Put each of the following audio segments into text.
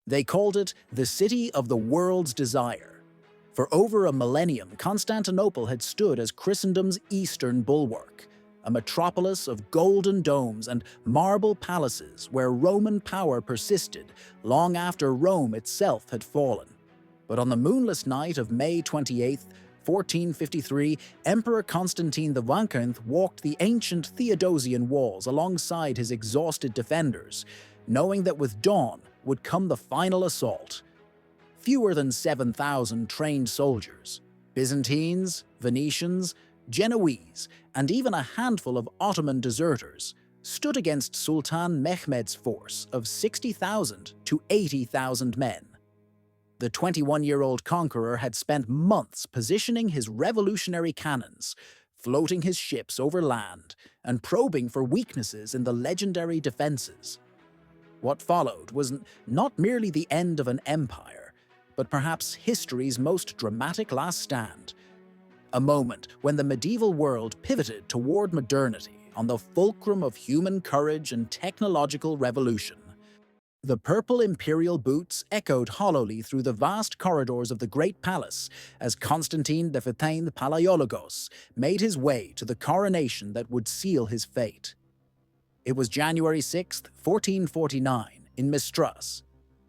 They called it the City of the World's Desire. For over a millennium, Constantinople had stood as Christendom's eastern bulwark, a metropolis of golden domes and marble palaces where Roman power persisted long after Rome itself had fallen. But on the moonless night of May 28, 1453, Emperor Constantine XI walked the ancient Theodosian walls alongside his exhausted defenders, knowing that with dawn would come the final assault. Fewer than 7,000 trained soldiers, Byzantines, Venetians, Genoese, and even a handful of Ottoman deserters, stood against Sultan Mehmed's force of 60,000 to 80,000 men. The 21-year-old conqueror had spent months positioning his revolutionary cannons, floating his ships over land, and probing for weaknesses in the legendary defenses. What followed was not merely the end of an empire, but perhaps history's most dramatic last stand. A moment when the medieval world pivoted toward modernity on the fulcrum of human courage and technological revolution. The purple imperial boots echoed hollowly through the vast corridors of the Great Palace as Constantine XI Palaiologos made his way to the coronation that would seal his fate. It was January 6, 1449, in Mistras,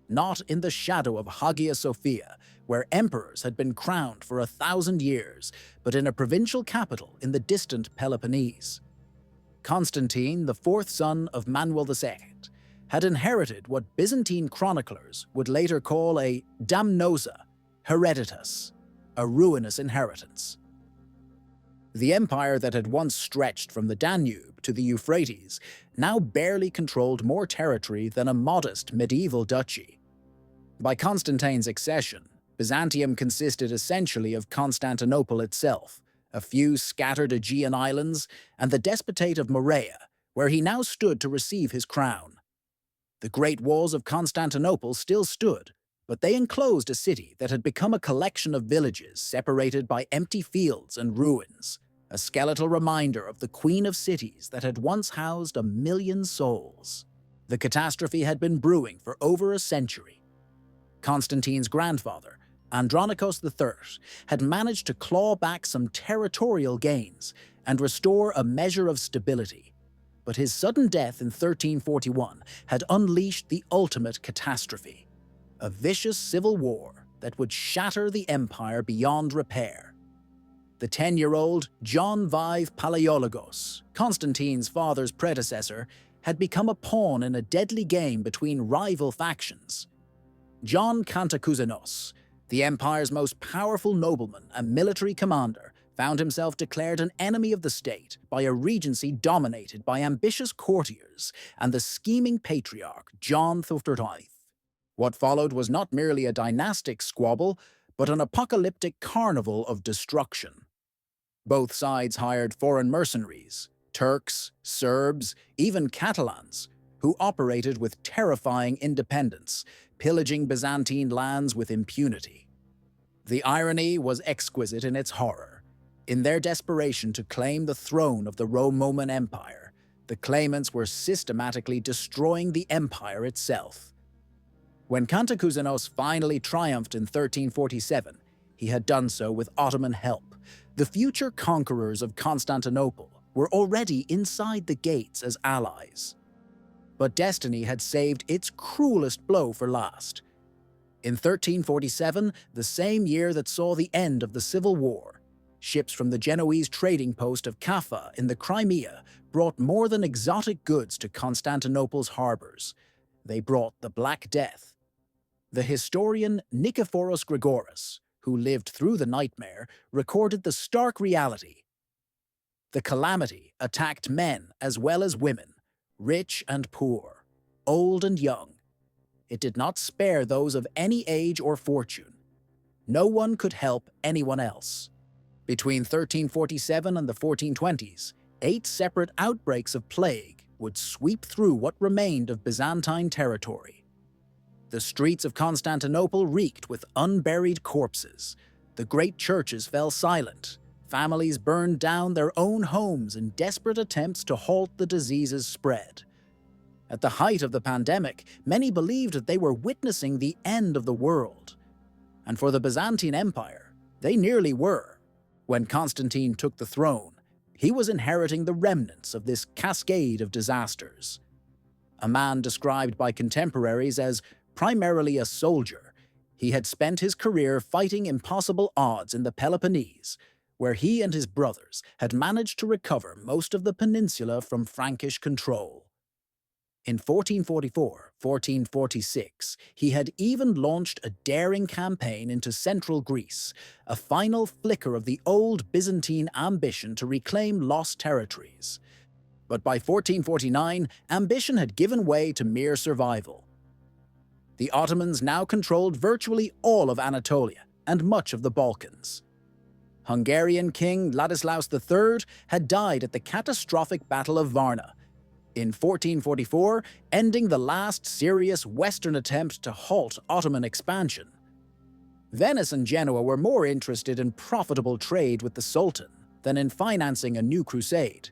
not in the shadow of Hagia Sophia, where emperors had been crowned for 1,000 years, but in a provincial capital in the distant Peloponnese. Constantine, the fourth son of Manuel II, had inherited what Byzantine chroniclers would later call a damnosa hereditas, a ruinous inheritance. The empire that had once stretched from the Danube to the Euphrates now barely controlled more territory than a modest medieval duchy. By Constantine's accession, Byzantium consisted essentially of Constantinople itself, a few scattered Aegean islands, and the despotate of Morea, where he now stood to receive his crown. The great walls of Constantinople still stood, but they enclosed a city that had become a collection of villages separated by empty fields and ruins, a skeletal reminder of the queen of cities that had once housed 1 million souls. The catastrophe had been brewing for over a century. Constantine's grandfather, Andronikos III, had managed to claw back some territorial gains and restore a measure of stability. But his sudden death in 1341 had unleashed the ultimate catastrophe, a vicious civil war that would shatter the empire beyond repair. The 10-year-old John V Palaiologos, Constantine's father's predecessor, had become a pawn in a deadly game between rival factions. John Cantacuzenos, the empire's most powerful nobleman and military commander, found himself declared an enemy of the state by a regency dominated by ambitious courtiers and the scheming patriarch John XIII. What followed was not merely a dynastic squabble, but an apocalyptic carnival of destruction. Both sides hired foreign mercenaries, Turks, Serbs, even Catalans, who operated with terrifying independence, pillaging Byzantine lands with impunity. The irony was exquisite in its horror. In their desperation to claim the throne of the Roman Empire, the claimants were systematically destroying the empire itself. When Cantacuzenos finally triumphed in 1347, he had done so with Ottoman help. The future conquerors of Constantinople were already inside the gates as allies. But destiny had saved its cruelest blow for last. In 1347, the same year that saw the end of the Civil War, ships from the Genoese trading post of Kaffa in the Crimea brought more than exotic goods to Constantinople's harbors. They brought the Black Death. The historian Nikephoros Grigoras, who lived through the nightmare, recorded the stark reality. The calamity attacked men as well as women, rich and poor, old and young. It did not spare those of any age or fortune. No one could help anyone else. Between 1347 and the 1420s, 8 separate outbreaks of plague would sweep through what remained of Byzantine territory. The streets of Constantinople reeked with unburied corpses. The great churches fell silent. Families burned down their own homes in desperate attempts to halt the disease's spread. At the height of the pandemic, many believed that they were witnessing the end of the world. And for the Byzantine Empire, they nearly were. When Constantine took the throne, he was inheriting the remnants of this cascade of disasters. A man described by contemporaries as primarily a soldier, he had spent his career fighting impossible odds in the Peloponnese, where he and his brothers had managed to recover most of the peninsula from Frankish control. In 1444-1446, he had even launched a daring campaign into central Greece, a final flicker of the old Byzantine ambition to reclaim lost territories. But by 1449, ambition had given way to mere survival. The Ottomans now controlled virtually all of Anatolia and much of the Balkans. Hungarian King Ladislaus III had died at the catastrophic Battle of Varna in 1444, ending the last serious Western attempt to halt Ottoman expansion. Venice and Genoa were more interested in profitable trade with the Sultan than in financing a new crusade.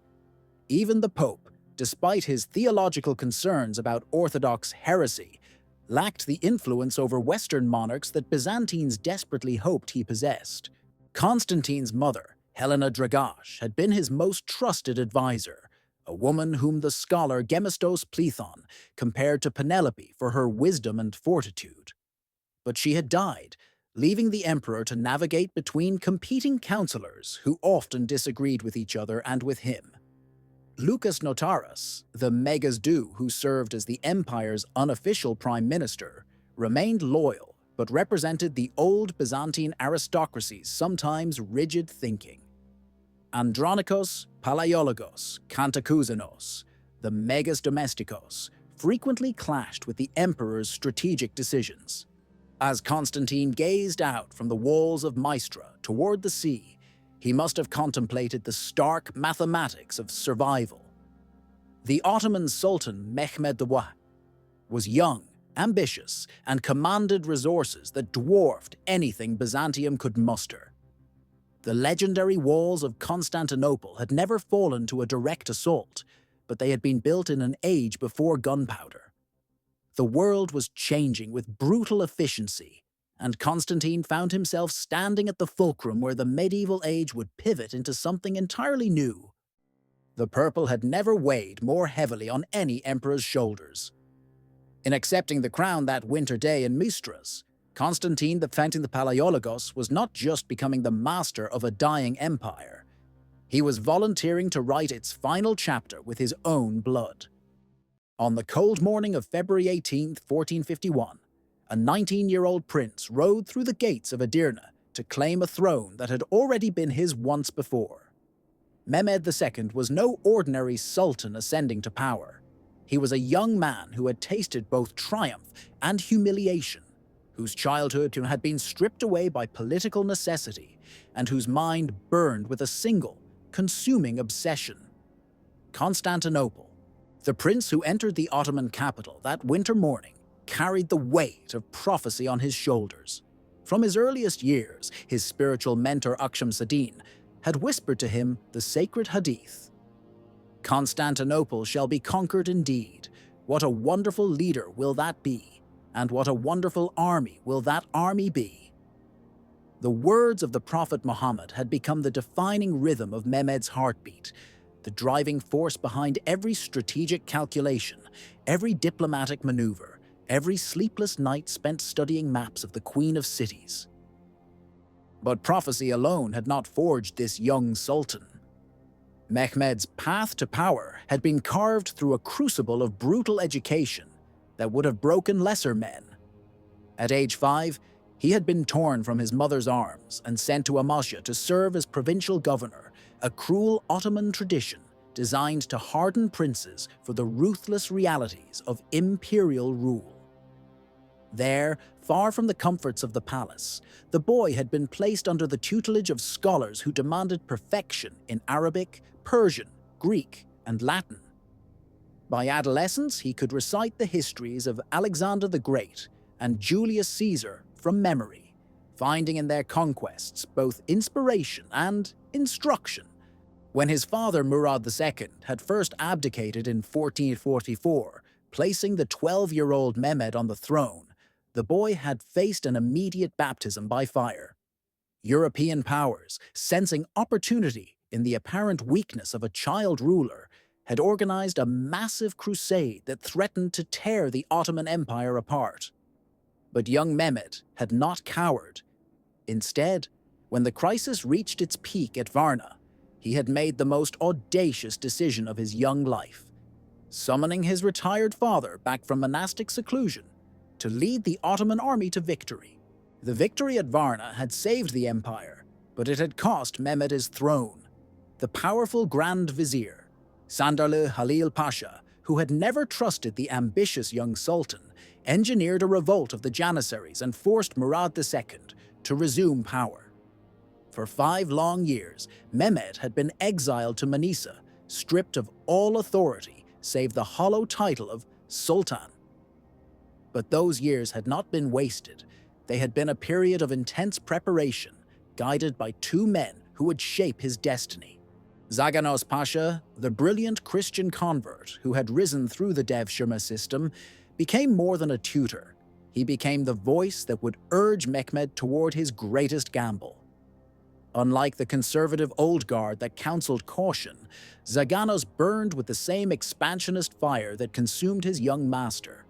Even the Pope, despite his theological concerns about Orthodox heresy, lacked the influence over Western monarchs that Byzantines desperately hoped he possessed. Constantine's mother, Helena Dragash, had been his most trusted advisor, a woman whom the scholar Gemistos Plethon compared to Penelope for her wisdom and fortitude. But she had died, leaving the emperor to navigate between competing counselors who often disagreed with each other and with him. Lucas Notaras, the Megas-Dou who served as the empire's unofficial prime minister, remained loyal but represented the old Byzantine aristocracy's sometimes rigid thinking. Andronikos Palaiologos Kantacouzenos, the Megas Domestikos, frequently clashed with the emperor's strategic decisions. As Constantine gazed out from the walls of Maestra toward the sea, he must have contemplated the stark mathematics of survival. The Ottoman Sultan Mehmed II was young, ambitious, and commanded resources that dwarfed anything Byzantium could muster. The legendary walls of Constantinople had never fallen to a direct assault, but they had been built in an age before gunpowder. The world was changing with brutal efficiency, and Constantine found himself standing at the fulcrum where the medieval age would pivot into something entirely new. The purple had never weighed more heavily on any emperor's shoulders. In accepting the crown that winter day in Mystras, Constantine the Palaiologos was not just becoming the master of a dying empire. He was volunteering to write its final chapter with his own blood. On the cold morning of February 18, 1451, a 19-year-old prince rode through the gates of Edirne to claim a throne that had already been his once before. Mehmed II was no ordinary sultan ascending to power. He was a young man who had tasted both triumph and humiliation, whose childhood had been stripped away by political necessity, and whose mind burned with a single, consuming obsession: Constantinople. The prince who entered the Ottoman capital that winter morning carried the weight of prophecy on his shoulders. From his earliest years, his spiritual mentor Akshemseddin had whispered to him the sacred hadith: "Constantinople shall be conquered indeed. What a wonderful leader will that be! And what a wonderful army will that army be." The words of the Prophet Muhammad had become the defining rhythm of Mehmed's heartbeat, the driving force behind every strategic calculation, every diplomatic maneuver, every sleepless night spent studying maps of the Queen of Cities. But prophecy alone had not forged this young sultan. Mehmed's path to power had been carved through a crucible of brutal education that would have broken lesser men. At age 5, he had been torn from his mother's arms and sent to Amasya to serve as provincial governor, a cruel Ottoman tradition designed to harden princes for the ruthless realities of imperial rule. There, far from the comforts of the palace, the boy had been placed under the tutelage of scholars who demanded perfection in Arabic, Persian, Greek, and Latin. By adolescence, he could recite the histories of Alexander the Great and Julius Caesar from memory, finding in their conquests both inspiration and instruction. When his father Murad II had first abdicated in 1444, placing the 12-year-old Mehmed on the throne, the boy had faced an immediate baptism by fire. European powers, sensing opportunity in the apparent weakness of a child ruler, had organized a massive crusade that threatened to tear the Ottoman Empire apart. But young Mehmed had not cowered. Instead, when the crisis reached its peak at Varna, he had made the most audacious decision of his young life, summoning his retired father back from monastic seclusion to lead the Ottoman army to victory. The victory at Varna had saved the empire, but it had cost Mehmed his throne. The powerful Grand Vizier, Sandarlı Halil Pasha, who had never trusted the ambitious young sultan, engineered a revolt of the Janissaries and forced Murad II to resume power. For 5 long years, Mehmed had been exiled to Manisa, stripped of all authority save the hollow title of Sultan. But those years had not been wasted. They had been a period of intense preparation, guided by 2 men who would shape his destiny. Zaganos Pasha, the brilliant Christian convert who had risen through the Devshirme system, became more than a tutor. He became the voice that would urge Mehmed toward his greatest gamble. Unlike the conservative old guard that counseled caution, Zaganos burned with the same expansionist fire that consumed his young master.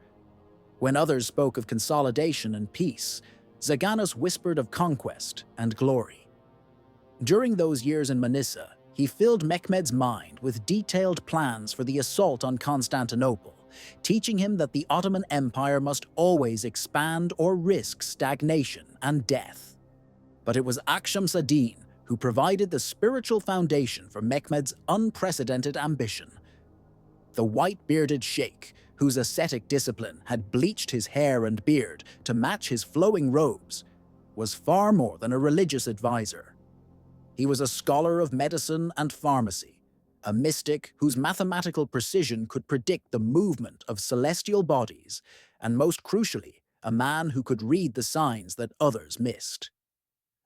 When others spoke of consolidation and peace, Zaganos whispered of conquest and glory. During those years in Manisa, he filled Mehmed's mind with detailed plans for the assault on Constantinople, teaching him that the Ottoman Empire must always expand or risk stagnation and death. But it was Akşemseddin who provided the spiritual foundation for Mehmed's unprecedented ambition. The white-bearded sheikh, whose ascetic discipline had bleached his hair and beard to match his flowing robes, was far more than a religious advisor. He was a scholar of medicine and pharmacy, a mystic whose mathematical precision could predict the movement of celestial bodies, and most crucially, a man who could read the signs that others missed.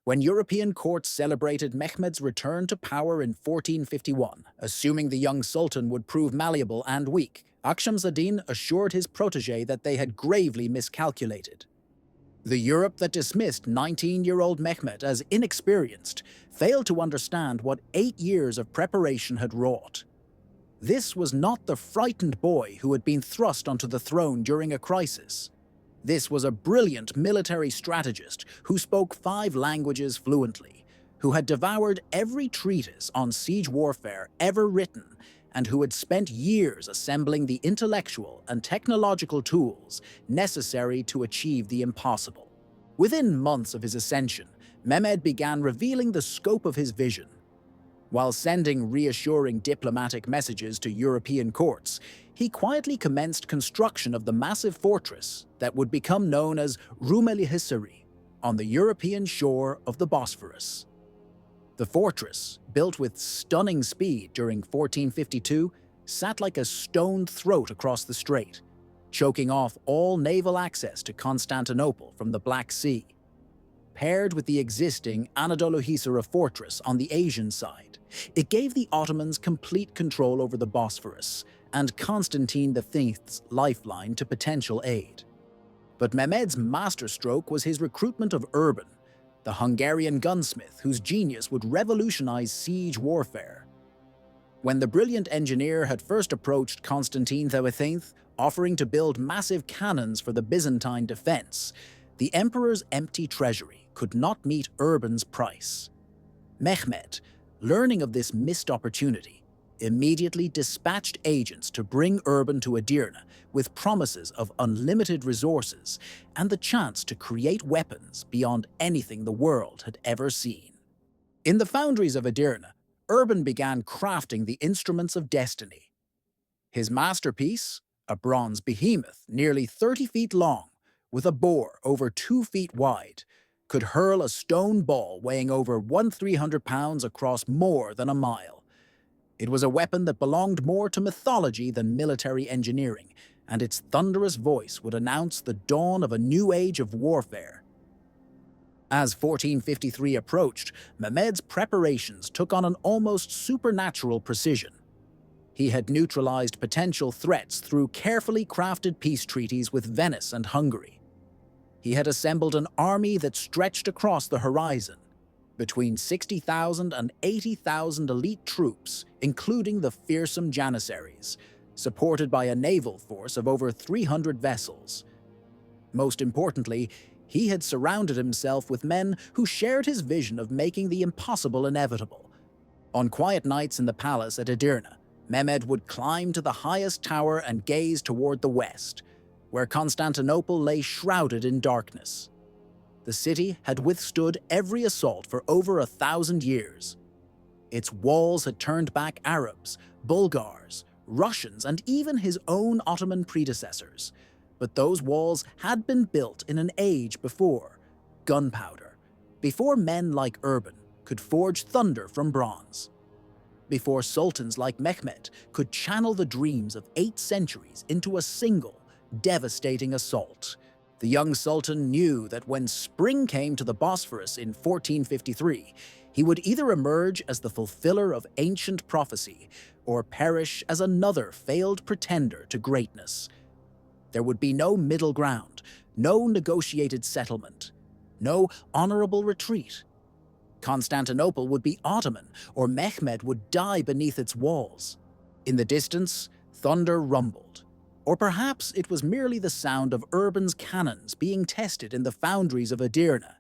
When European courts celebrated Mehmed's return to power in 1451, assuming the young sultan would prove malleable and weak, Akşemseddin assured his protege that they had gravely miscalculated. The Europe that dismissed 19-year-old Mehmed as inexperienced failed to understand what 8 years of preparation had wrought. This was not the frightened boy who had been thrust onto the throne during a crisis. This was a brilliant military strategist who spoke 5 languages fluently, who had devoured every treatise on siege warfare ever written, and who had spent years assembling the intellectual and technological tools necessary to achieve the impossible. Within months of his ascension, Mehmed began revealing the scope of his vision. While sending reassuring diplomatic messages to European courts, he quietly commenced construction of the massive fortress that would become known as Rumeli Hisari on the European shore of the Bosphorus. The fortress, built with stunning speed during 1452, sat like a stone throat across the strait, choking off all naval access to Constantinople from the Black Sea. Paired with the existing Anadoluhisar fortress on the Asian side, it gave the Ottomans complete control over the Bosphorus and Constantine V's lifeline to potential aid. But Mehmed's masterstroke was his recruitment of Urban, the Hungarian gunsmith whose genius would revolutionize siege warfare. When the brilliant engineer had first approached Constantine XI, offering to build massive cannons for the Byzantine defense, the emperor's empty treasury could not meet Urban's price. Mehmed, learning of this missed opportunity, immediately dispatched agents to bring Urban to Edirne with promises of unlimited resources and the chance to create weapons beyond anything the world had ever seen. In the foundries of Edirne, Urban began crafting the instruments of destiny. His masterpiece, a bronze behemoth nearly 30 feet long, with a bore over 2 feet wide, could hurl a stone ball weighing over 1,300 pounds across more than a mile. It was a weapon that belonged more to mythology than military engineering, and its thunderous voice would announce the dawn of a new age of warfare. As 1453 approached, Mehmed's preparations took on an almost supernatural precision. He had neutralized potential threats through carefully crafted peace treaties with Venice and Hungary. He had assembled an army that stretched across the horizon, between 60,000 and 80,000 elite troops, including the fearsome Janissaries, supported by a naval force of over 300 vessels. Most importantly, he had surrounded himself with men who shared his vision of making the impossible inevitable. On quiet nights in the palace at Edirne, Mehmed would climb to the highest tower and gaze toward the west, where Constantinople lay shrouded in darkness. The city had withstood every assault for over 1,000 years. Its walls had turned back Arabs, Bulgars, Russians, and even his own Ottoman predecessors. But those walls had been built in an age before gunpowder, before men like Urban could forge thunder from bronze, before sultans like Mehmed could channel the dreams of 8 centuries into a single, devastating assault. The young sultan knew that when spring came to the Bosphorus in 1453, he would either emerge as the fulfiller of ancient prophecy or perish as another failed pretender to greatness. There would be no middle ground, no negotiated settlement, no honorable retreat. Constantinople would be Ottoman, or Mehmed would die beneath its walls. In the distance, thunder rumbled. Or perhaps it was merely the sound of Urban's cannons being tested in the foundries of Edirne,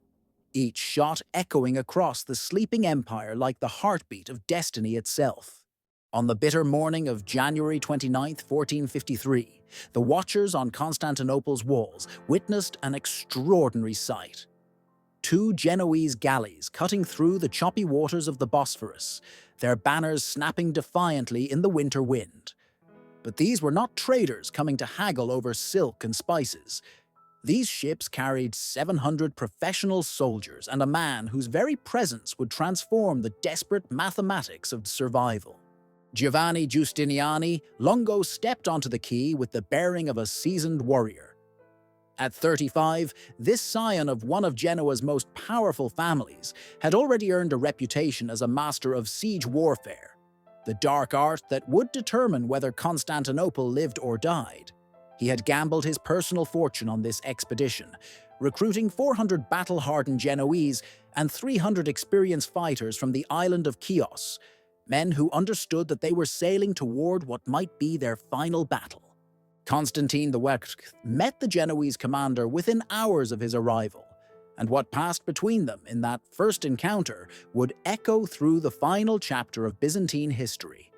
each shot echoing across the sleeping empire like the heartbeat of destiny itself. On the bitter morning of January 29, 1453, the watchers on Constantinople's walls witnessed an extraordinary sight. 2 Genoese galleys cutting through the choppy waters of the Bosphorus, their banners snapping defiantly in the winter wind. But these were not traders coming to haggle over silk and spices. These ships carried 700 professional soldiers and a man whose very presence would transform the desperate mathematics of survival. Giovanni Giustiniani Longo stepped onto the quay with the bearing of a seasoned warrior. At 35, this scion of one of Genoa's most powerful families had already earned a reputation as a master of siege warfare, the dark art that would determine whether Constantinople lived or died. He had gambled his personal fortune on this expedition, recruiting 400 battle-hardened Genoese and 300 experienced fighters from the island of Chios, men who understood that they were sailing toward what might be their final battle. Constantine XI met the Genoese commander within hours of his arrival, and what passed between them in that first encounter would echo through the final chapter of Byzantine history.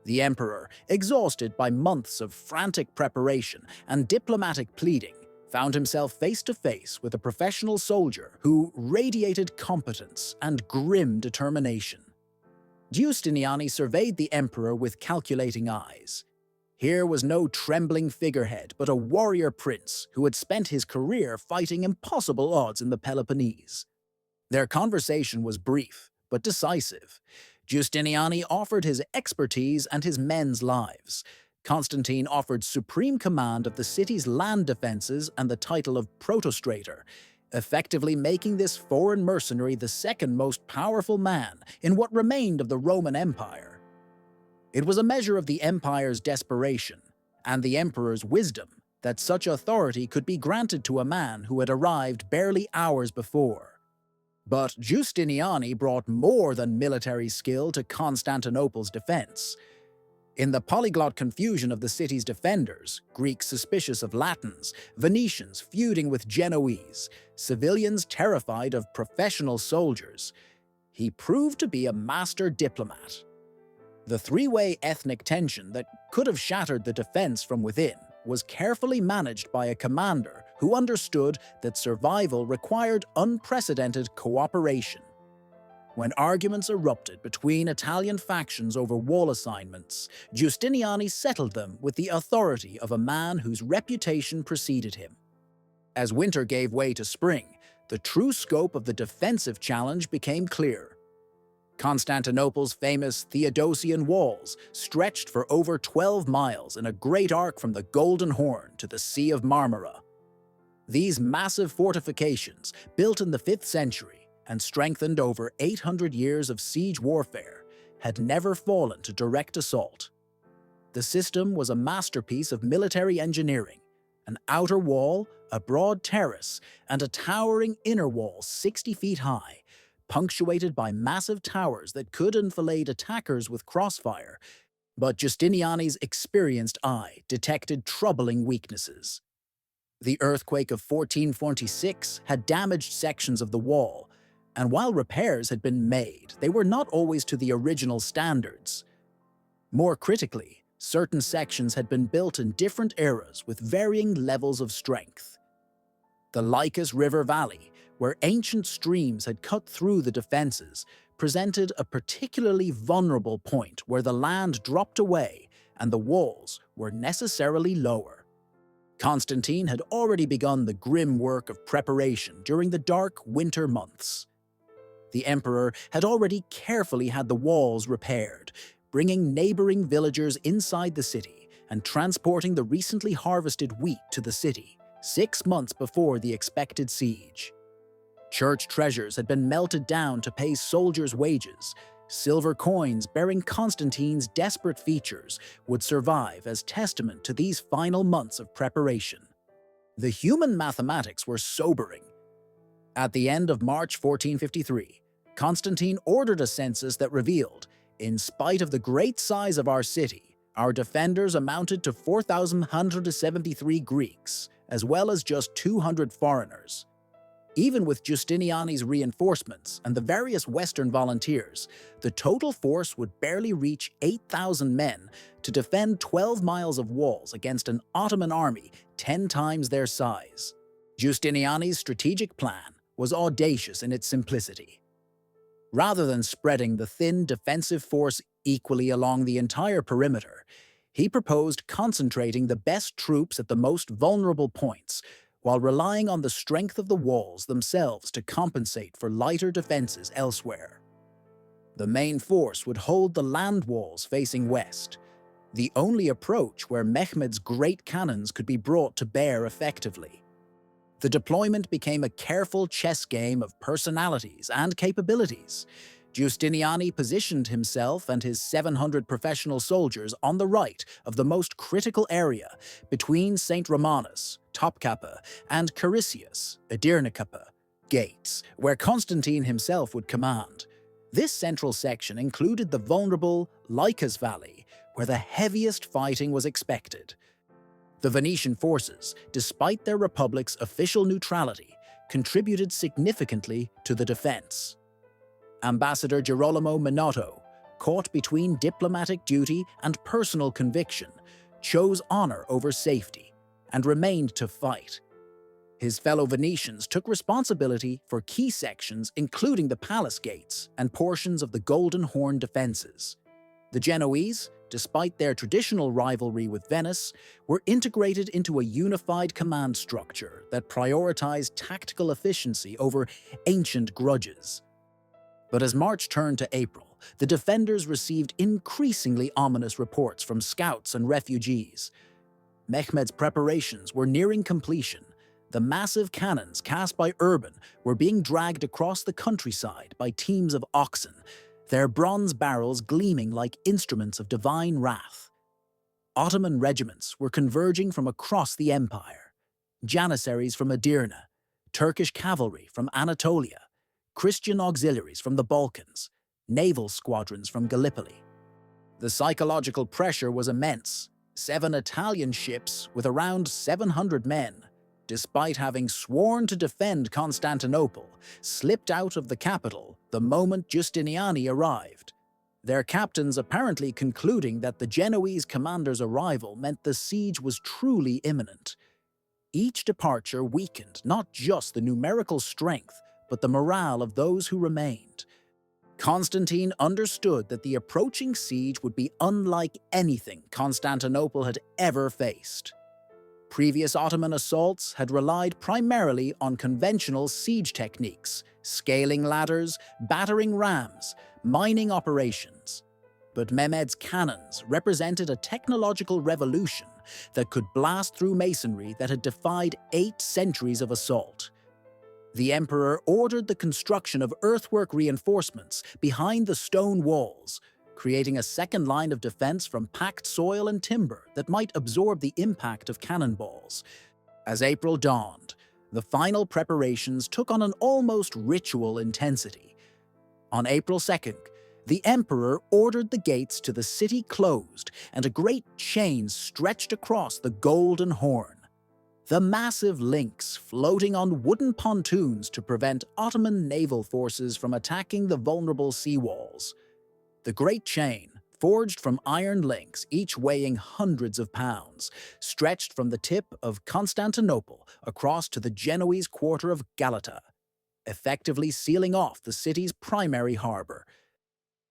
The emperor, exhausted by months of frantic preparation and diplomatic pleading, found himself face to face with a professional soldier who radiated competence and grim determination. Giustiniani surveyed the emperor with calculating eyes. Here was no trembling figurehead, but a warrior prince who had spent his career fighting impossible odds in the Peloponnese. Their conversation was brief, but decisive. Giustiniani offered his expertise and his men's lives. Constantine offered supreme command of the city's land defenses and the title of protostrator, effectively making this foreign mercenary the second most powerful man in what remained of the Roman Empire. It was a measure of the empire's desperation and the emperor's wisdom that such authority could be granted to a man who had arrived barely hours before. But Giustiniani brought more than military skill to Constantinople's defense. In the polyglot confusion of the city's defenders, Greeks suspicious of Latins, Venetians feuding with Genoese, civilians terrified of professional soldiers, he proved to be a master diplomat. The three-way ethnic tension that could have shattered the defense from within was carefully managed by a commander who understood that survival required unprecedented cooperation. When arguments erupted between Italian factions over wall assignments, Giustiniani settled them with the authority of a man whose reputation preceded him. As winter gave way to spring, the true scope of the defensive challenge became clear. Constantinople's famous Theodosian walls stretched for over 12 miles in a great arc from the Golden Horn to the Sea of Marmara. These massive fortifications, built in the 5th century and strengthened over 800 years of siege warfare, had never fallen to direct assault. The system was a masterpiece of military engineering: an outer wall, a broad terrace, and a towering inner wall 60 feet high, punctuated by massive towers that could enfilade attackers with crossfire. But Justiniani's experienced eye detected troubling weaknesses. The earthquake of 1446 had damaged sections of the wall, and while repairs had been made, they were not always to the original standards. More critically, certain sections had been built in different eras with varying levels of strength. The Lycus River Valley, where ancient streams had cut through the defenses, presented a particularly vulnerable point where the land dropped away and the walls were necessarily lower. Constantine had already begun the grim work of preparation during the dark winter months. The emperor had already carefully had the walls repaired, bringing neighboring villagers inside the city and transporting the recently harvested wheat to the city 6 months before the expected siege. Church treasures had been melted down to pay soldiers' wages. Silver coins bearing Constantine's desperate features would survive as testament to these final months of preparation. The human mathematics were sobering. At the end of March 1453, Constantine ordered a census that revealed, in spite of the great size of our city, our defenders amounted to 4,173 Greeks, as well as just 200 foreigners. Even with Justiniani's reinforcements and the various Western volunteers, the total force would barely reach 8,000 men to defend 12 miles of walls against an Ottoman army 10 times their size. Justiniani's strategic plan was audacious in its simplicity. Rather than spreading the thin defensive force equally along the entire perimeter, he proposed concentrating the best troops at the most vulnerable points, while relying on the strength of the walls themselves to compensate for lighter defenses elsewhere. The main force would hold the land walls facing west, the only approach where Mehmed's great cannons could be brought to bear effectively. The deployment became a careful chess game of personalities and capabilities. Justiniani positioned himself and his 700 professional soldiers on the right of the most critical area between St. Romanus, Topkapi, and Carisius, Edirnekapi, gates, where Constantine himself would command. This central section included the vulnerable Lycus Valley, where the heaviest fighting was expected. The Venetian forces, despite their republic's official neutrality, contributed significantly to the defense. Ambassador Girolamo Minotto, caught between diplomatic duty and personal conviction, chose honor over safety and remained to fight. His fellow Venetians took responsibility for key sections including the palace gates and portions of the Golden Horn defenses. The Genoese, despite their traditional rivalry with Venice, were integrated into a unified command structure that prioritized tactical efficiency over ancient grudges. But as March turned to April, the defenders received increasingly ominous reports from scouts and refugees. Mehmed's preparations were nearing completion. The massive cannons cast by Urban were being dragged across the countryside by teams of oxen, their bronze barrels gleaming like instruments of divine wrath. Ottoman regiments were converging from across the empire: Janissaries from Edirne, Turkish cavalry from Anatolia, Christian auxiliaries from the Balkans, naval squadrons from Gallipoli. The psychological pressure was immense. 7 Italian ships with around 700 men, despite having sworn to defend Constantinople, slipped out of the capital the moment Justiniani arrived, their captains apparently concluding that the Genoese commander's arrival meant the siege was truly imminent. Each departure weakened not just the numerical strength, but the morale of those who remained. Constantine understood that the approaching siege would be unlike anything Constantinople had ever faced. Previous Ottoman assaults had relied primarily on conventional siege techniques: scaling ladders, battering rams, mining operations. But Mehmed's cannons represented a technological revolution that could blast through masonry that had defied 8 centuries of assault. The emperor ordered the construction of earthwork reinforcements behind the stone walls, creating a second line of defense from packed soil and timber that might absorb the impact of cannonballs. As April dawned, the final preparations took on an almost ritual intensity. On April 2nd, the emperor ordered the gates to the city closed and a great chain stretched across the Golden Horn. The massive links floating on wooden pontoons to prevent Ottoman naval forces from attacking the vulnerable seawalls. The great chain, forged from iron links each weighing hundreds of pounds, stretched from the tip of Constantinople across to the Genoese quarter of Galata, effectively sealing off the city's primary harbor.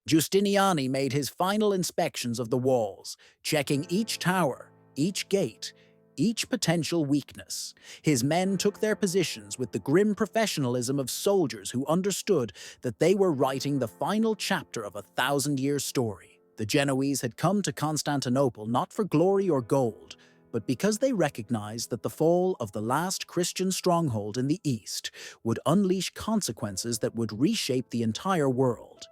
Giustiniani made his final inspections of the walls, checking each tower, each gate, each potential weakness. His men took their positions with the grim professionalism of soldiers who understood that they were writing the final chapter of a thousand-year story. The Genoese had come to Constantinople not for glory or gold, but because they recognized that the fall of the last Christian stronghold in the East would unleash consequences that would reshape the entire world.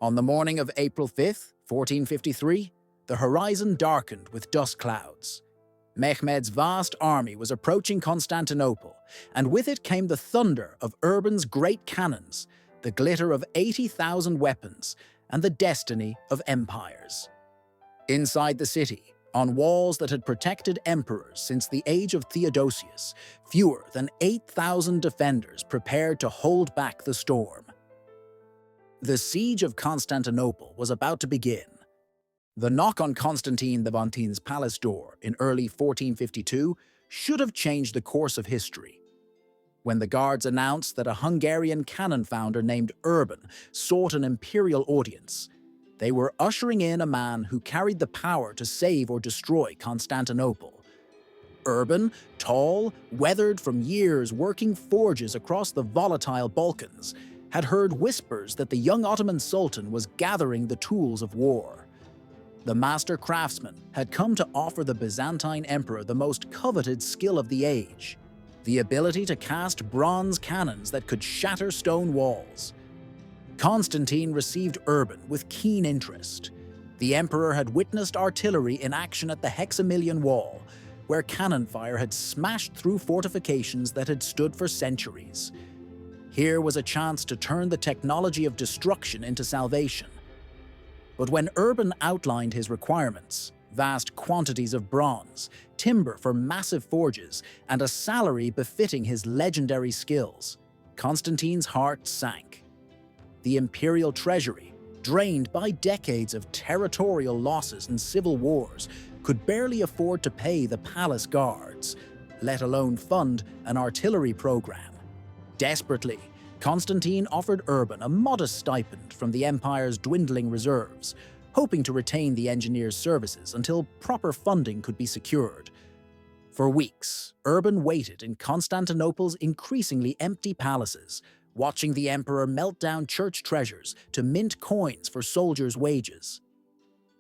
On the morning of April 5th, 1453, the horizon darkened with dust clouds. Mehmed's vast army was approaching Constantinople, and with it came the thunder of Urban's great cannons, the glitter of 80,000 weapons, and the destiny of empires. Inside the city, on walls that had protected emperors since the age of Theodosius, fewer than 8,000 defenders prepared to hold back the storm. The siege of Constantinople was about to begin. The knock on Constantine XI's palace door in early 1452 should have changed the course of history. When the guards announced that a Hungarian cannon founder named Urban sought an imperial audience, they were ushering in a man who carried the power to save or destroy Constantinople. Urban, tall, weathered from years working forges across the volatile Balkans, had heard whispers that the young Ottoman Sultan was gathering the tools of war. The master craftsman had come to offer the Byzantine Emperor the most coveted skill of the age, the ability to cast bronze cannons that could shatter stone walls. Constantine received Urban with keen interest. The emperor had witnessed artillery in action at the Hexamilion Wall, where cannon fire had smashed through fortifications that had stood for centuries. Here was a chance to turn the technology of destruction into salvation. But when Urban outlined his requirements, vast quantities of bronze, timber for massive forges, and a salary befitting his legendary skills, Constantine's heart sank. The imperial treasury, drained by decades of territorial losses and civil wars, could barely afford to pay the palace guards, let alone fund an artillery program. Desperately, Constantine offered Urban a modest stipend from the empire's dwindling reserves, hoping to retain the engineer's services until proper funding could be secured. For weeks, Urban waited in Constantinople's increasingly empty palaces, watching the emperor melt down church treasures to mint coins for soldiers' wages.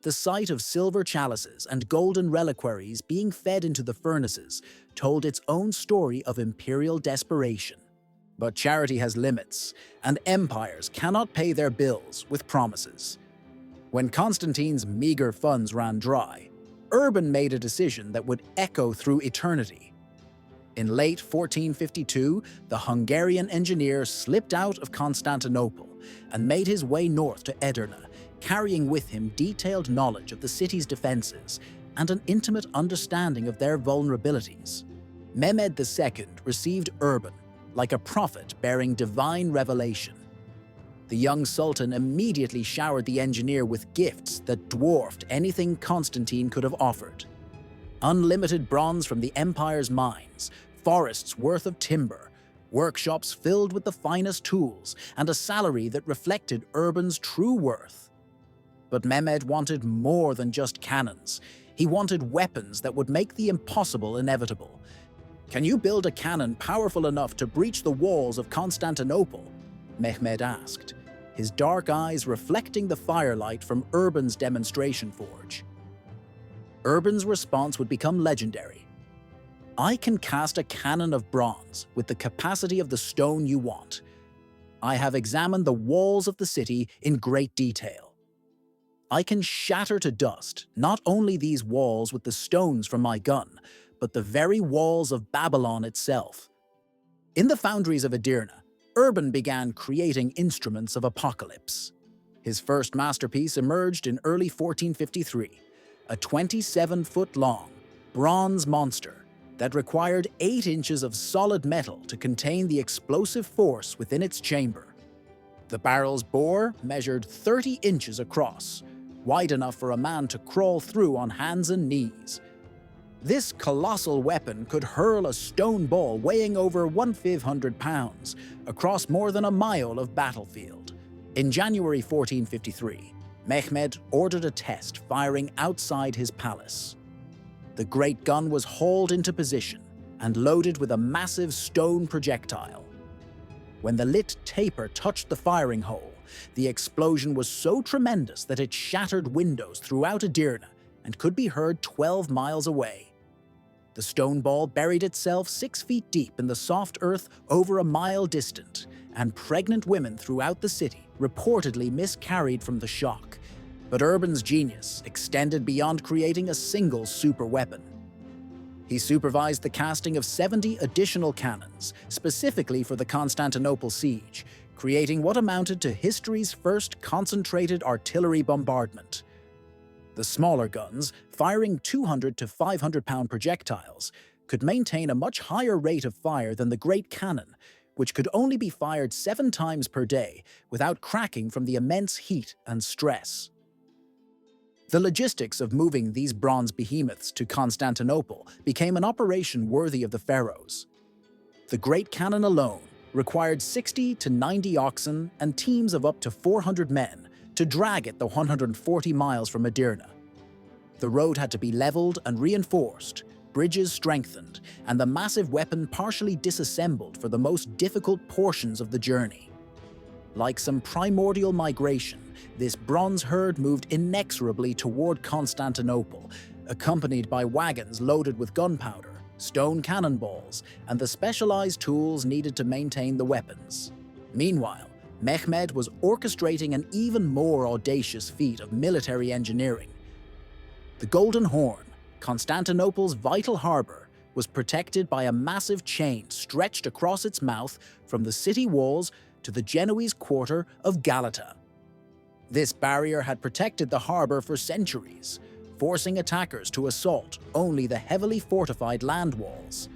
The sight of silver chalices and golden reliquaries being fed into the furnaces told its own story of imperial desperation. But charity has limits, and empires cannot pay their bills with promises. When Constantine's meager funds ran dry, Urban made a decision that would echo through eternity. In late 1452, the Hungarian engineer slipped out of Constantinople and made his way north to Edirne, carrying with him detailed knowledge of the city's defenses and an intimate understanding of their vulnerabilities. Mehmed II received Urban like a prophet bearing divine revelation. The young sultan immediately showered the engineer with gifts that dwarfed anything Constantine could have offered. Unlimited bronze from the empire's mines, forests worth of timber, workshops filled with the finest tools, and a salary that reflected Urban's true worth. But Mehmed wanted more than just cannons. He wanted weapons that would make the impossible inevitable. "Can you build a cannon powerful enough to breach the walls of Constantinople?" Mehmed asked, his dark eyes reflecting the firelight from Urban's demonstration forge. Urban's response would become legendary. "I can cast a cannon of bronze with the capacity of the stone you want. I have examined the walls of the city in great detail." I can shatter to dust not only these walls with the stones from my gun, but the very walls of Babylon itself. In the foundries of Edirne, Urban began creating instruments of apocalypse. His first masterpiece emerged in early 1453, a 27-foot-long bronze monster that required 8 inches of solid metal to contain the explosive force within its chamber. The barrel's bore measured 30 inches across, wide enough for a man to crawl through on hands and knees. This colossal weapon could hurl a stone ball weighing over 1,500 pounds across more than a mile of battlefield. In January 1453, Mehmed ordered a test firing outside his palace. The great gun was hauled into position and loaded with a massive stone projectile. When the lit taper touched the firing hole, the explosion was so tremendous that it shattered windows throughout Edirne and could be heard 12 miles away. The stone ball buried itself 6 feet deep in the soft earth over a mile distant, and pregnant women throughout the city reportedly miscarried from the shock. But Urban's genius extended beyond creating a single super weapon. He supervised the casting of 70 additional cannons, specifically for the Constantinople siege, creating what amounted to history's first concentrated artillery bombardment. The smaller guns, firing 200 to 500-pound projectiles, could maintain a much higher rate of fire than the great cannon, which could only be fired 7 times per day without cracking from the immense heat and stress. The logistics of moving these bronze behemoths to Constantinople became an operation worthy of the pharaohs. The great cannon alone required 60 to 90 oxen and teams of up to 400 men to drag it the 140 miles from Edirne. The road had to be leveled and reinforced, bridges strengthened, and the massive weapon partially disassembled for the most difficult portions of the journey. Like some primordial migration, this bronze herd moved inexorably toward Constantinople, accompanied by wagons loaded with gunpowder, stone cannonballs, and the specialized tools needed to maintain the weapons. Meanwhile, Mehmed was orchestrating an even more audacious feat of military engineering. The Golden Horn, Constantinople's vital harbor, was protected by a massive chain stretched across its mouth from the city walls to the Genoese quarter of Galata. This barrier had protected the harbor for centuries, forcing attackers to assault only the heavily fortified land walls.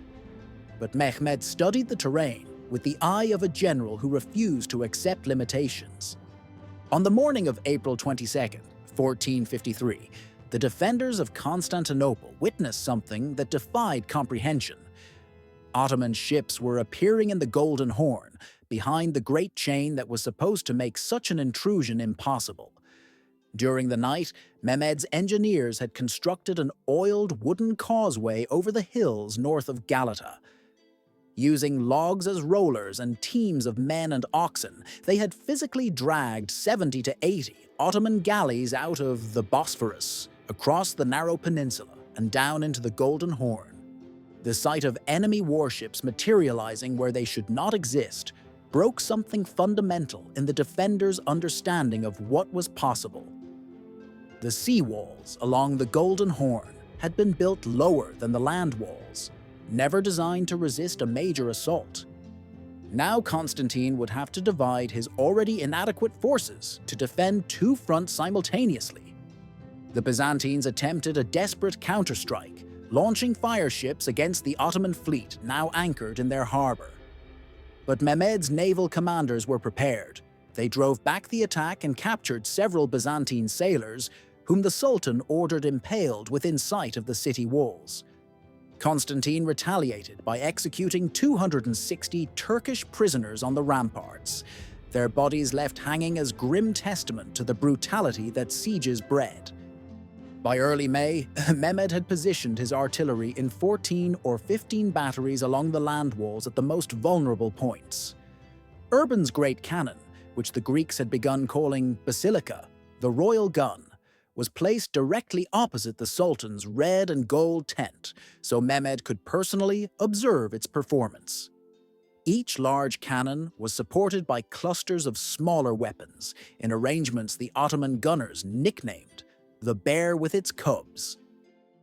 But Mehmed studied the terrain with the eye of a general who refused to accept limitations. On the morning of April 22, 1453, the defenders of Constantinople witnessed something that defied comprehension. Ottoman ships were appearing in the Golden Horn, behind the great chain that was supposed to make such an intrusion impossible. During the night, Mehmed's engineers had constructed an oiled wooden causeway over the hills north of Galata. Using logs as rollers and teams of men and oxen, they had physically dragged 70 to 80 Ottoman galleys out of the Bosphorus, across the narrow peninsula, and down into the Golden Horn. The sight of enemy warships materializing where they should not exist broke something fundamental in the defenders' understanding of what was possible. The seawalls along the Golden Horn had been built lower than the land walls, never designed to resist a major assault. Now Constantine would have to divide his already inadequate forces to defend 2 fronts simultaneously. The Byzantines attempted a desperate counterstrike, launching fire ships against the Ottoman fleet now anchored in their harbor. But Mehmed's naval commanders were prepared. They drove back the attack and captured several Byzantine sailors, whom the Sultan ordered impaled within sight of the city walls. Constantine retaliated by executing 260 Turkish prisoners on the ramparts, their bodies left hanging as grim testament to the brutality that sieges bred. By early May, Mehmed had positioned his artillery in 14 or 15 batteries along the land walls at the most vulnerable points. Urban's great cannon, which the Greeks had begun calling basilica, the royal gun, was placed directly opposite the Sultan's red and gold tent, so Mehmed could personally observe its performance. Each large cannon was supported by clusters of smaller weapons in arrangements the Ottoman gunners nicknamed the bear with its cubs.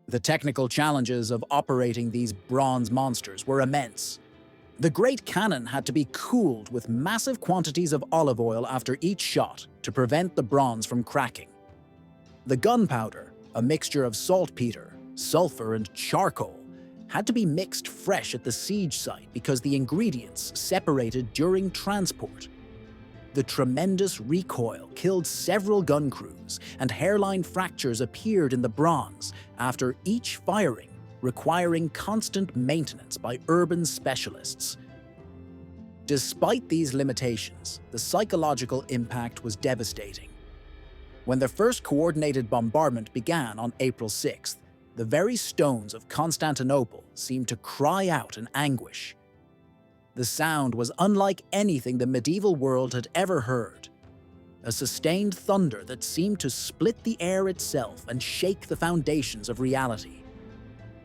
The technical challenges of operating these bronze monsters were immense. The great cannon had to be cooled with massive quantities of olive oil after each shot to prevent the bronze from cracking. The gunpowder, a mixture of saltpeter, sulfur, and charcoal, had to be mixed fresh at the siege site because the ingredients separated during transport. The tremendous recoil killed several gun crews, and hairline fractures appeared in the bronze after each firing, requiring constant maintenance by urban specialists. Despite these limitations, the psychological impact was devastating. When the first coordinated bombardment began on April 6th, the very stones of Constantinople seemed to cry out in anguish. The sound was unlike anything the medieval world had ever heard. A sustained thunder that seemed to split the air itself and shake the foundations of reality.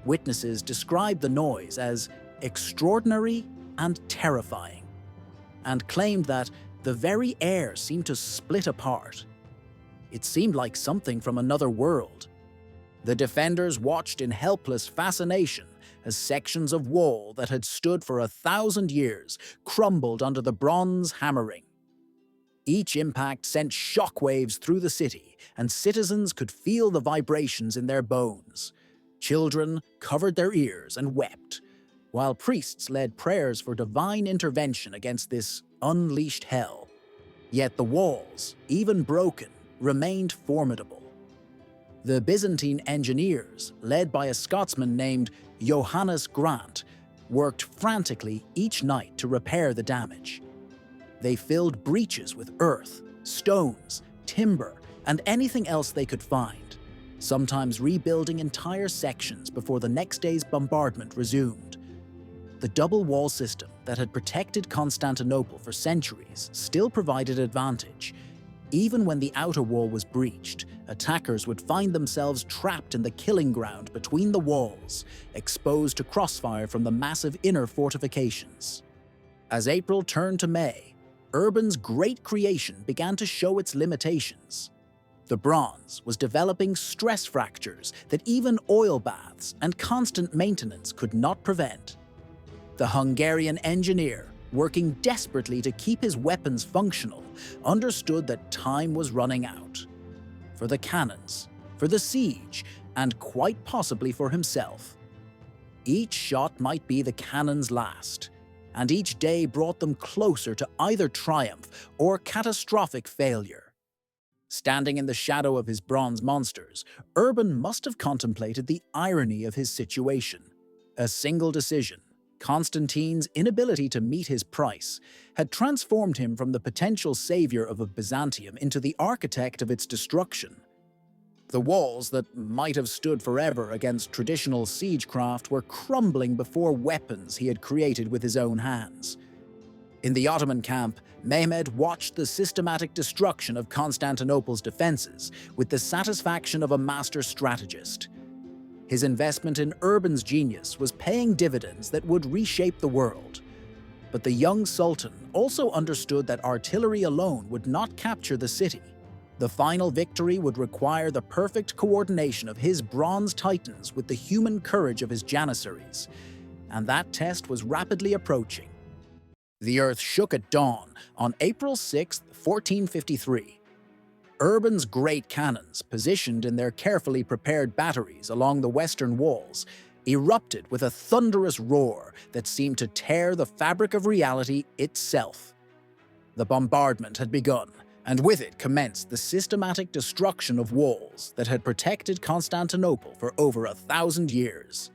Witnesses described the noise as extraordinary and terrifying, and claimed that the very air seemed to split apart. It seemed like something from another world. The defenders watched in helpless fascination as sections of wall that had stood for 1,000 years crumbled under the bronze hammering. Each impact sent shockwaves through the city, and citizens could feel the vibrations in their bones. Children covered their ears and wept, while priests led prayers for divine intervention against this unleashed hell. Yet the walls, even broken, remained formidable. The Byzantine engineers, led by a Scotsman named Johannes Grant, worked frantically each night to repair the damage. They filled breaches with earth, stones, timber, and anything else they could find, sometimes rebuilding entire sections before the next day's bombardment resumed. The double wall system that had protected Constantinople for centuries still provided advantage. Even when the outer wall was breached, attackers would find themselves trapped in the killing ground between the walls, exposed to crossfire from the massive inner fortifications. As April turned to May, Urban's great creation began to show its limitations. The bronze was developing stress fractures that even oil baths and constant maintenance could not prevent. The Hungarian engineer, working desperately to keep his weapons functional, understood that time was running out. For the cannons, for the siege, and quite possibly for himself. Each shot might be the cannon's last, and each day brought them closer to either triumph or catastrophic failure. Standing in the shadow of his bronze monsters, Urban must have contemplated the irony of his situation. A single decision, Constantine's inability to meet his price, had transformed him from the potential savior of Byzantium into the architect of its destruction. The walls that might have stood forever against traditional siegecraft were crumbling before weapons he had created with his own hands. In the Ottoman camp, Mehmed watched the systematic destruction of Constantinople's defenses with the satisfaction of a master strategist. His investment in Urban's genius was paying dividends that would reshape the world. But the young Sultan also understood that artillery alone would not capture the city. The final victory would require the perfect coordination of his bronze titans with the human courage of his janissaries, and that test was rapidly approaching. The earth shook at dawn on April 6, 1453. Urban's great cannons, positioned in their carefully prepared batteries along the western walls, erupted with a thunderous roar that seemed to tear the fabric of reality itself. The bombardment had begun, and with it commenced the systematic destruction of walls that had protected Constantinople for over 1,000 years.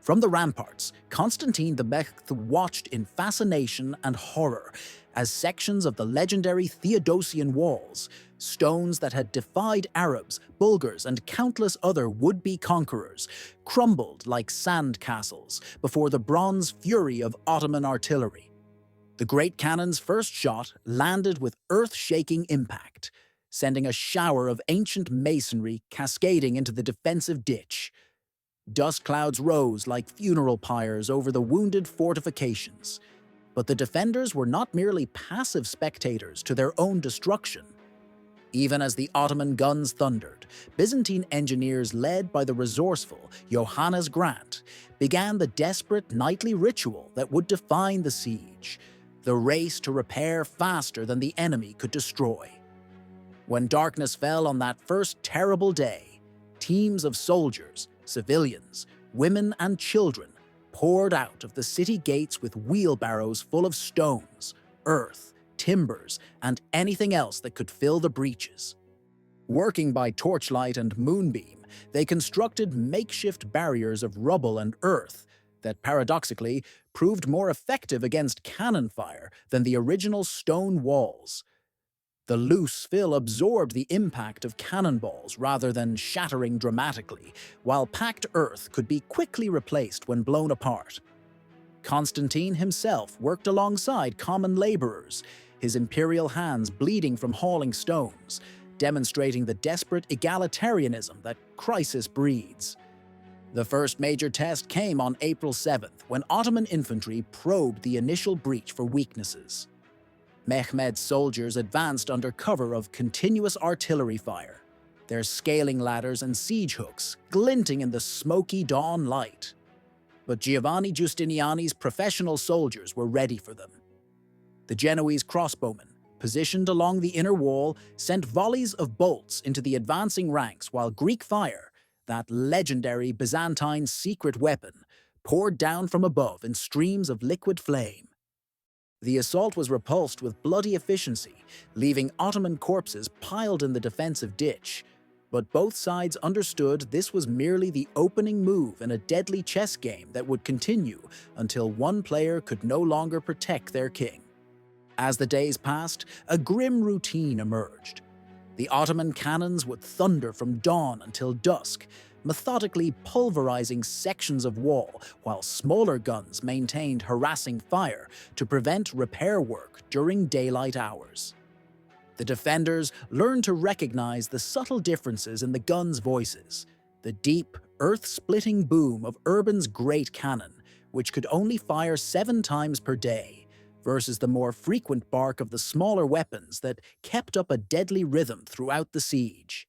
From the ramparts, Constantine XI watched in fascination and horror as sections of the legendary Theodosian walls, stones that had defied Arabs, Bulgars, and countless other would-be conquerors, crumbled like sand castles before the bronze fury of Ottoman artillery. The great cannon's first shot landed with earth-shaking impact, sending a shower of ancient masonry cascading into the defensive ditch. Dust clouds rose like funeral pyres over the wounded fortifications. But the defenders were not merely passive spectators to their own destruction. Even as the Ottoman guns thundered, Byzantine engineers led by the resourceful Johannes Grant began the desperate nightly ritual that would define the siege, the race to repair faster than the enemy could destroy. When darkness fell on that first terrible day, teams of soldiers, civilians, women and children poured out of the city gates with wheelbarrows full of stones, earth, timbers, and anything else that could fill the breaches. Working by torchlight and moonbeam, they constructed makeshift barriers of rubble and earth that paradoxically proved more effective against cannon fire than the original stone walls. The loose fill absorbed the impact of cannonballs rather than shattering dramatically, while packed earth could be quickly replaced when blown apart. Constantine himself worked alongside common laborers, his imperial hands bleeding from hauling stones, demonstrating the desperate egalitarianism that crisis breeds. The first major test came on April 7th, when Ottoman infantry probed the initial breach for weaknesses. Mehmed's soldiers advanced under cover of continuous artillery fire, their scaling ladders and siege hooks glinting in the smoky dawn light. But Giovanni Giustiniani's professional soldiers were ready for them. The Genoese crossbowmen, positioned along the inner wall, sent volleys of bolts into the advancing ranks, while Greek fire, that legendary Byzantine secret weapon, poured down from above in streams of liquid flame. The assault was repulsed with bloody efficiency, leaving Ottoman corpses piled in the defensive ditch. But both sides understood this was merely the opening move in a deadly chess game that would continue until one player could no longer protect their king. As the days passed, a grim routine emerged. The Ottoman cannons would thunder from dawn until dusk, methodically pulverizing sections of wall, while smaller guns maintained harassing fire to prevent repair work during daylight hours. The defenders learned to recognize the subtle differences in the guns' voices, the deep, earth-splitting boom of Urban's great cannon, which could only fire 7 times per day, versus the more frequent bark of the smaller weapons that kept up a deadly rhythm throughout the siege.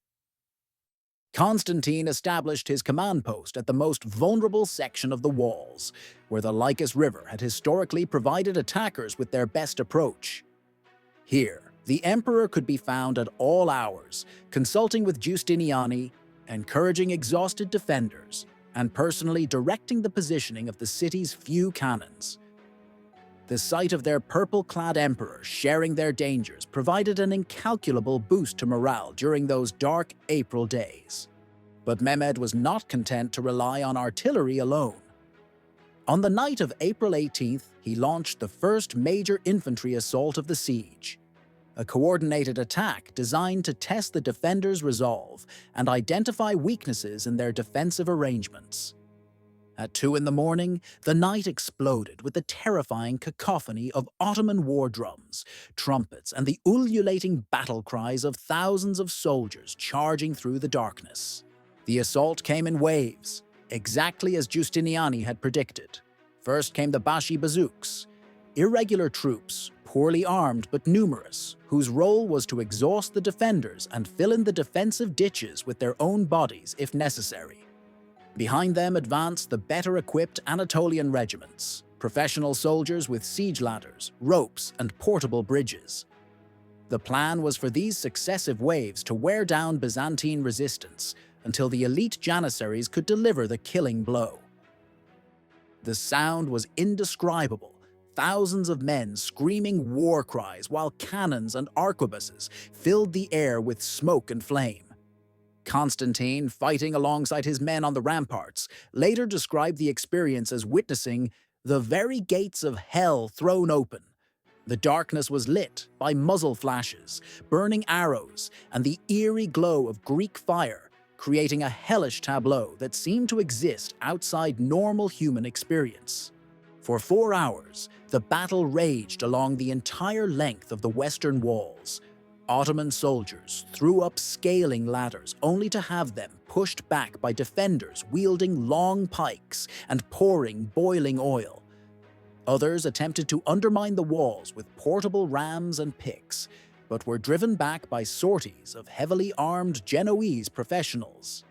Constantine established his command post at the most vulnerable section of the walls, where the Lycus River had historically provided attackers with their best approach. Here, the emperor could be found at all hours, consulting with Giustiniani, encouraging exhausted defenders, and personally directing the positioning of the city's few cannons. The sight of their purple-clad emperor sharing their dangers provided an incalculable boost to morale during those dark April days. But Mehmed was not content to rely on artillery alone. On the night of April 18th, he launched the first major infantry assault of the siege, a coordinated attack designed to test the defenders' resolve and identify weaknesses in their defensive arrangements. At 2 in the morning, the night exploded with the terrifying cacophony of Ottoman war drums, trumpets, and the ululating battle cries of thousands of soldiers charging through the darkness. The assault came in waves, exactly as Giustiniani had predicted. First came the Bashi bazooks, irregular troops, poorly armed but numerous, whose role was to exhaust the defenders and fill in the defensive ditches with their own bodies if necessary. Behind them advanced the better-equipped Anatolian regiments, professional soldiers with siege ladders, ropes, and portable bridges. The plan was for these successive waves to wear down Byzantine resistance until the elite Janissaries could deliver the killing blow. The sound was indescribable, thousands of men screaming war cries while cannons and arquebuses filled the air with smoke and flame. Constantine, fighting alongside his men on the ramparts, later described the experience as witnessing the very gates of hell thrown open. The darkness was lit by muzzle flashes, burning arrows, and the eerie glow of Greek fire, creating a hellish tableau that seemed to exist outside normal human experience. For 4 hours, the battle raged along the entire length of the western walls. Ottoman soldiers threw up scaling ladders only to have them pushed back by defenders wielding long pikes and pouring boiling oil. Others attempted to undermine the walls with portable rams and picks, but were driven back by sorties of heavily armed Genoese professionals.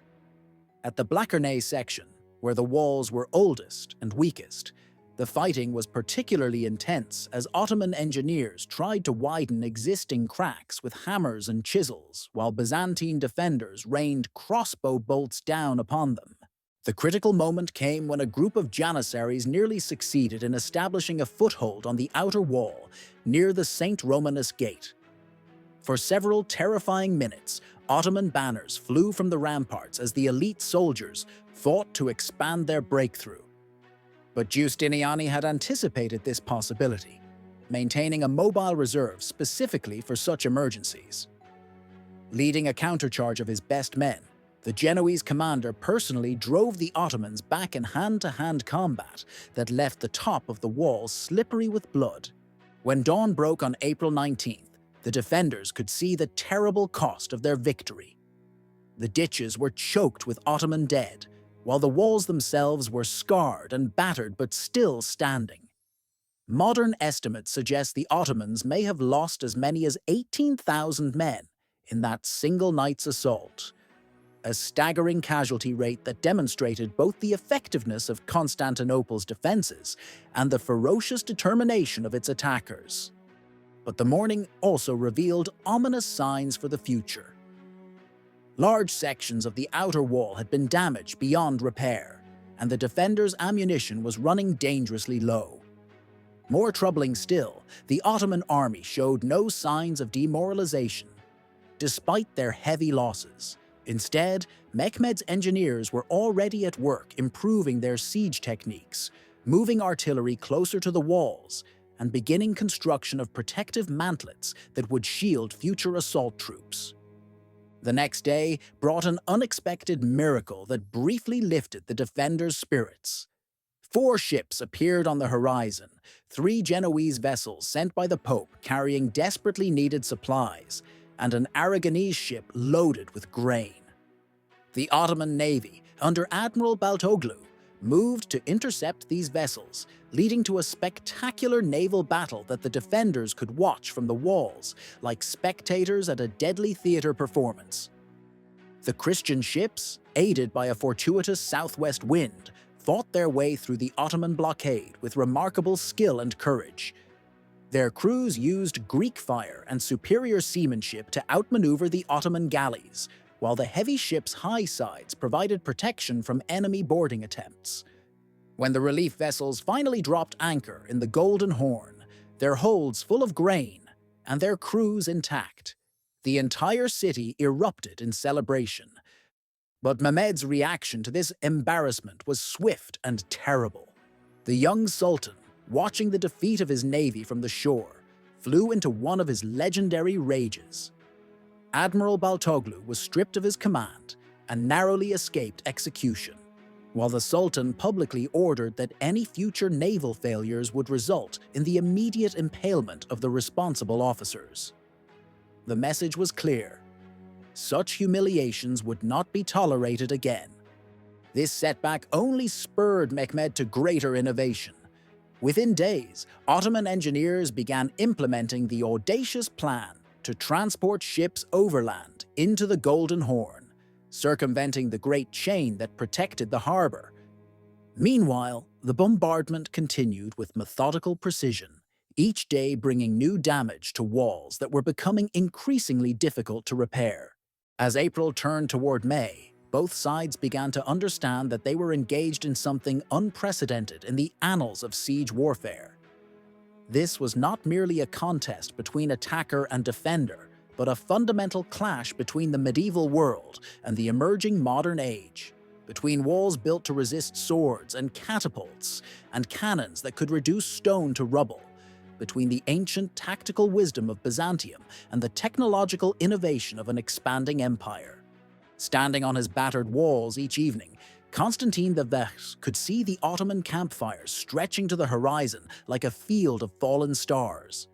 At the Blachernae section, where the walls were oldest and weakest, the fighting was particularly intense as Ottoman engineers tried to widen existing cracks with hammers and chisels, while Byzantine defenders rained crossbow bolts down upon them. The critical moment came when a group of Janissaries nearly succeeded in establishing a foothold on the outer wall near the St. Romanus Gate. For several terrifying minutes, Ottoman banners flew from the ramparts as the elite soldiers fought to expand their breakthrough. But Giustiniani had anticipated this possibility, maintaining a mobile reserve specifically for such emergencies. Leading a countercharge of his best men, the Genoese commander personally drove the Ottomans back in hand-to-hand combat that left the top of the wall slippery with blood. When dawn broke on April 19th, the defenders could see the terrible cost of their victory. The ditches were choked with Ottoman dead, while the walls themselves were scarred and battered but still standing. Modern estimates suggest the Ottomans may have lost as many as 18,000 men in that single night's assault, a staggering casualty rate that demonstrated both the effectiveness of Constantinople's defenses and the ferocious determination of its attackers. But the morning also revealed ominous signs for the future. Large sections of the outer wall had been damaged beyond repair, and the defenders' ammunition was running dangerously low. More troubling still, the Ottoman army showed no signs of demoralization, despite their heavy losses. Instead, Mehmed's engineers were already at work improving their siege techniques, moving artillery closer to the walls, and beginning construction of protective mantlets that would shield future assault troops. The next day brought an unexpected miracle that briefly lifted the defenders' spirits. 4 ships appeared on the horizon, 3 Genoese vessels sent by the Pope carrying desperately needed supplies, and an Aragonese ship loaded with grain. The Ottoman navy, under Admiral Baltoglu, moved to intercept these vessels, leading to a spectacular naval battle that the defenders could watch from the walls, like spectators at a deadly theater performance. The Christian ships, aided by a fortuitous southwest wind, fought their way through the Ottoman blockade with remarkable skill and courage. Their crews used Greek fire and superior seamanship to outmaneuver the Ottoman galleys, while the heavy ship's high sides provided protection from enemy boarding attempts. When the relief vessels finally dropped anchor in the Golden Horn, their holds full of grain and their crews intact, the entire city erupted in celebration. But Mehmed's reaction to this embarrassment was swift and terrible. The young Sultan, watching the defeat of his navy from the shore, flew into one of his legendary rages. Admiral Baltoglu was stripped of his command and narrowly escaped execution, while the Sultan publicly ordered that any future naval failures would result in the immediate impalement of the responsible officers. The message was clear. Such humiliations would not be tolerated again. This setback only spurred Mehmed to greater innovation. Within days, Ottoman engineers began implementing the audacious plan to transport ships overland into the Golden Horn, circumventing the great chain that protected the harbor. Meanwhile, the bombardment continued with methodical precision, each day bringing new damage to walls that were becoming increasingly difficult to repair. As April turned toward May, both sides began to understand that they were engaged in something unprecedented in the annals of siege warfare. This was not merely a contest between attacker and defender, but a fundamental clash between the medieval world and the emerging modern age, between walls built to resist swords and catapults, and cannons that could reduce stone to rubble, between the ancient tactical wisdom of Byzantium and the technological innovation of an expanding empire. Standing on his battered walls each evening, Constantine XI could see the Ottoman campfires stretching to the horizon like a field of fallen stars.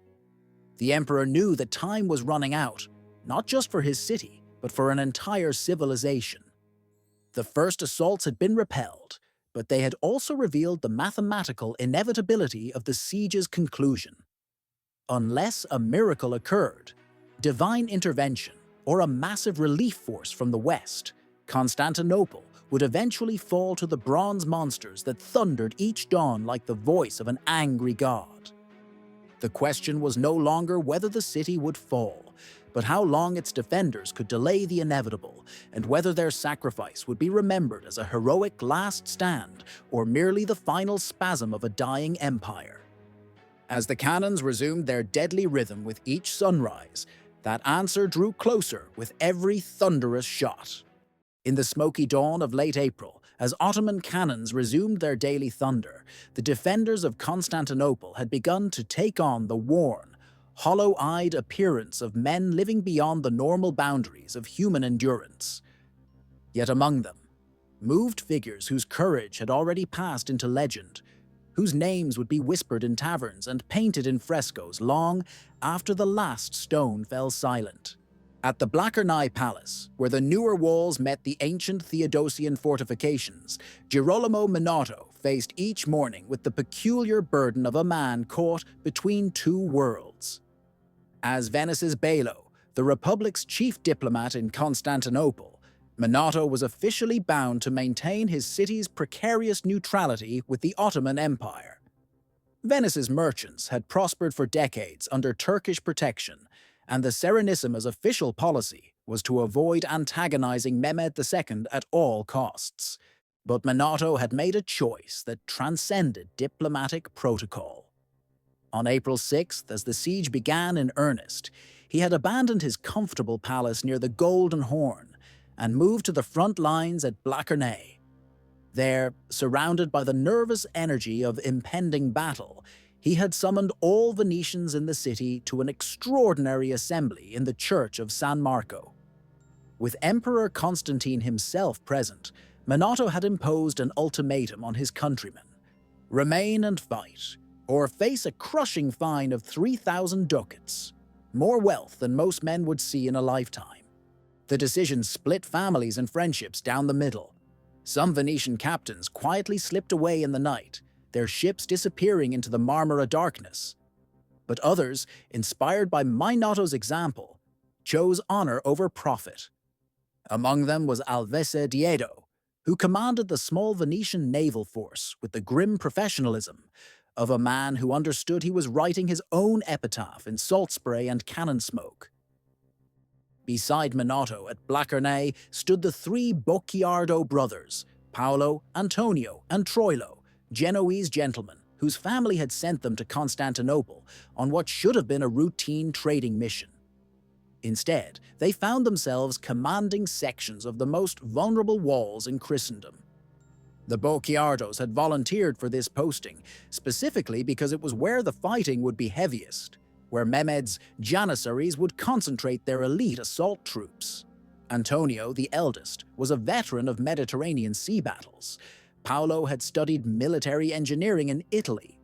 The emperor knew that time was running out, not just for his city, but for an entire civilization. The first assaults had been repelled, but they had also revealed the mathematical inevitability of the siege's conclusion. Unless a miracle occurred, divine intervention, or a massive relief force from the west, Constantinople would eventually fall to the bronze monsters that thundered each dawn like the voice of an angry god. The question was no longer whether the city would fall, but how long its defenders could delay the inevitable, and whether their sacrifice would be remembered as a heroic last stand or merely the final spasm of a dying empire. As the cannons resumed their deadly rhythm with each sunrise, that answer drew closer with every thunderous shot. In the smoky dawn of late April, as Ottoman cannons resumed their daily thunder, the defenders of Constantinople had begun to take on the worn, hollow-eyed appearance of men living beyond the normal boundaries of human endurance. Yet among them, moved figures whose courage had already passed into legend, whose names would be whispered in taverns and painted in frescoes long after the last stone fell silent. At the Blachernae Palace, where the newer walls met the ancient Theodosian fortifications, Girolamo Minato faced each morning with the peculiar burden of a man caught between two worlds. As Venice's bailo, the Republic's chief diplomat in Constantinople, Minato was officially bound to maintain his city's precarious neutrality with the Ottoman Empire. Venice's merchants had prospered for decades under Turkish protection, and the Serenissima's official policy was to avoid antagonizing Mehmed II at all costs. But Minato had made a choice that transcended diplomatic protocol. On April 6th, as the siege began in earnest, he had abandoned his comfortable palace near the Golden Horn and moved to the front lines at Blachernae. There, surrounded by the nervous energy of impending battle, he had summoned all Venetians in the city to an extraordinary assembly in the church of San Marco. With Emperor Constantine himself present, Minato had imposed an ultimatum on his countrymen: remain and fight, or face a crushing fine of 3,000 ducats, more wealth than most men would see in a lifetime. The decision split families and friendships down the middle. Some Venetian captains quietly slipped away in the night, their ships disappearing into the Marmara darkness. But others, inspired by Minato's example, chose honor over profit. Among them was Alvese Diedo, who commanded the small Venetian naval force with the grim professionalism of a man who understood he was writing his own epitaph in salt spray and cannon smoke. Beside Minato at Blachernae stood the three Bocchiardo brothers, Paolo, Antonio, and Troilo, Genoese gentlemen whose family had sent them to Constantinople on what should have been a routine trading mission. Instead, they found themselves commanding sections of the most vulnerable walls in Christendom. The Bocchiardos had volunteered for this posting, specifically because it was where the fighting would be heaviest, where Mehmed's Janissaries would concentrate their elite assault troops. Antonio, the eldest, was a veteran of Mediterranean sea battles. Paolo had studied military engineering in Italy.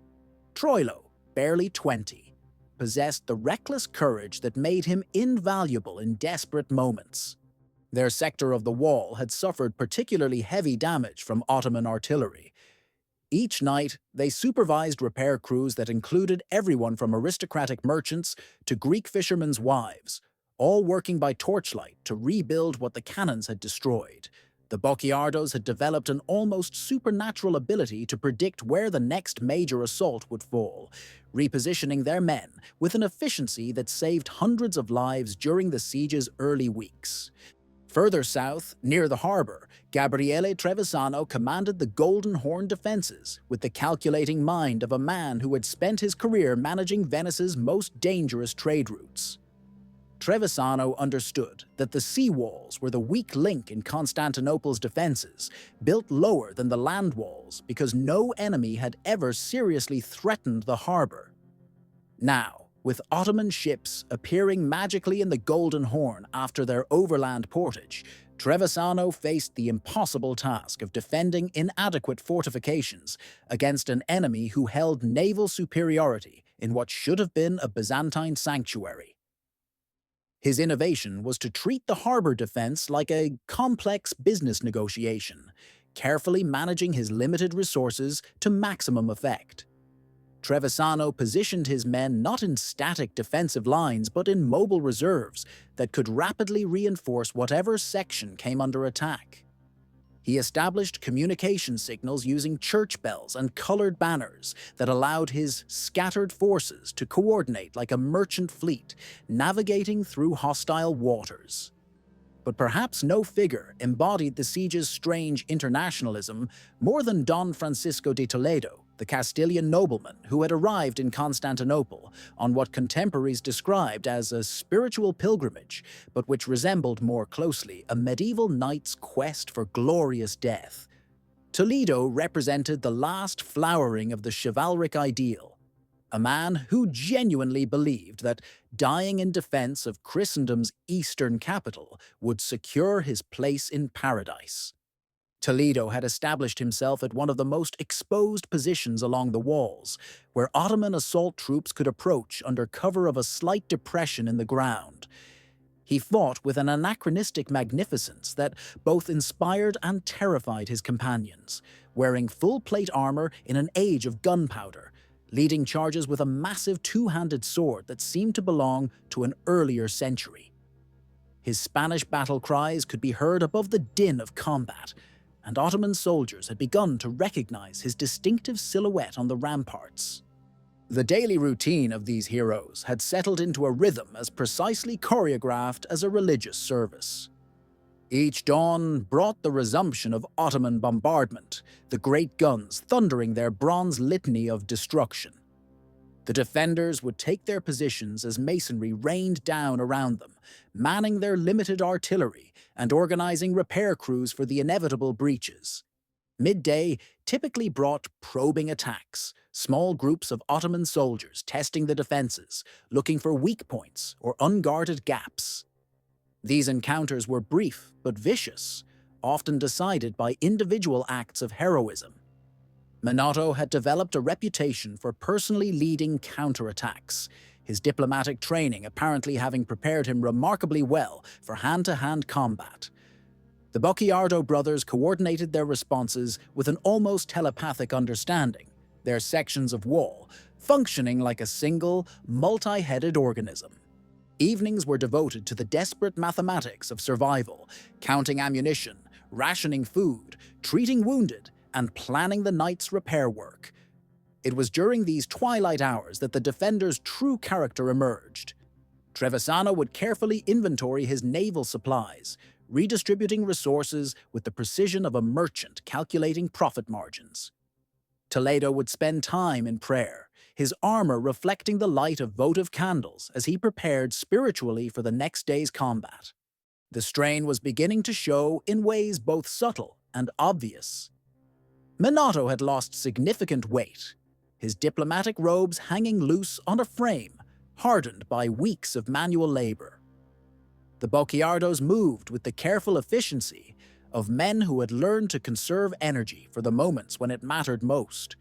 Troilo, barely 20, possessed the reckless courage that made him invaluable in desperate moments. Their sector of the wall had suffered particularly heavy damage from Ottoman artillery. Each night, they supervised repair crews that included everyone from aristocratic merchants to Greek fishermen's wives, all working by torchlight to rebuild what the cannons had destroyed. The Bocchiardos had developed an almost supernatural ability to predict where the next major assault would fall, repositioning their men with an efficiency that saved hundreds of lives during the siege's early weeks. Further south, near the harbor, Gabriele Trevisano commanded the Golden Horn defenses with the calculating mind of a man who had spent his career managing Venice's most dangerous trade routes. Trevisano understood that the sea walls were the weak link in Constantinople's defenses, built lower than the land walls because no enemy had ever seriously threatened the harbor. Now, with Ottoman ships appearing magically in the Golden Horn after their overland portage, Trevisano faced the impossible task of defending inadequate fortifications against an enemy who held naval superiority in what should have been a Byzantine sanctuary. His innovation was to treat the harbor defense like a complex business negotiation, carefully managing his limited resources to maximum effect. Trevisano positioned his men not in static defensive lines but in mobile reserves that could rapidly reinforce whatever section came under attack. He established communication signals using church bells and colored banners that allowed his scattered forces to coordinate like a merchant fleet, navigating through hostile waters. But perhaps no figure embodied the siege's strange internationalism more than Don Francisco de Toledo, the Castilian nobleman who had arrived in Constantinople on what contemporaries described as a spiritual pilgrimage, but which resembled more closely a medieval knight's quest for glorious death. Toledo represented the last flowering of the chivalric ideal, a man who genuinely believed that dying in defense of Christendom's eastern capital would secure his place in paradise. Toledo had established himself at one of the most exposed positions along the walls, where Ottoman assault troops could approach under cover of a slight depression in the ground. He fought with an anachronistic magnificence that both inspired and terrified his companions, wearing full-plate armor in an age of gunpowder, leading charges with a massive two-handed sword that seemed to belong to an earlier century. His Spanish battle cries could be heard above the din of combat, and Ottoman soldiers had begun to recognize his distinctive silhouette on the ramparts. The daily routine of these heroes had settled into a rhythm as precisely choreographed as a religious service. Each dawn brought the resumption of Ottoman bombardment, the great guns thundering their bronze litany of destruction. The defenders would take their positions as masonry rained down around them, manning their limited artillery and organizing repair crews for the inevitable breaches. Midday typically brought probing attacks, small groups of Ottoman soldiers testing the defenses, looking for weak points or unguarded gaps. These encounters were brief but vicious, often decided by individual acts of heroism. Minato had developed a reputation for personally leading counterattacks, his diplomatic training apparently having prepared him remarkably well for hand-to-hand combat. The Bocchiardo brothers coordinated their responses with an almost telepathic understanding, their sections of wall functioning like a single, multi-headed organism. Evenings were devoted to the desperate mathematics of survival, counting ammunition, rationing food, treating wounded, and planning the night's repair work. It was during these twilight hours that the defender's true character emerged. Trevisano would carefully inventory his naval supplies, redistributing resources with the precision of a merchant calculating profit margins. Toledo would spend time in prayer, his armor reflecting the light of votive candles as he prepared spiritually for the next day's combat. The strain was beginning to show in ways both subtle and obvious. Minato had lost significant weight, his diplomatic robes hanging loose on a frame, hardened by weeks of manual labor. The Bocchiardos moved with the careful efficiency of men who had learned to conserve energy for the moments when it mattered most.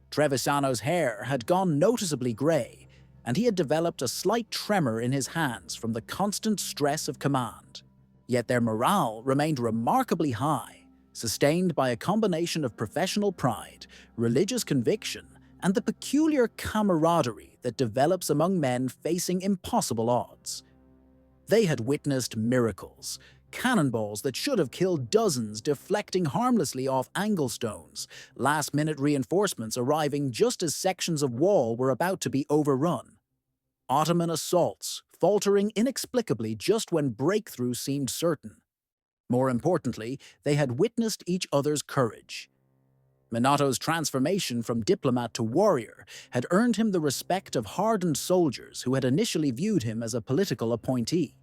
Trevisano's hair had gone noticeably gray, and he had developed a slight tremor in his hands from the constant stress of command. Yet their morale remained remarkably high, sustained by a combination of professional pride, religious conviction, and the peculiar camaraderie that develops among men facing impossible odds. They had witnessed miracles, cannonballs that should have killed dozens deflecting harmlessly off angle stones, last-minute reinforcements arriving just as sections of wall were about to be overrun. Ottoman assaults faltering inexplicably just when breakthrough seemed certain. More importantly, they had witnessed each other's courage. Minato's transformation from diplomat to warrior had earned him the respect of hardened soldiers who had initially viewed him as a political appointee.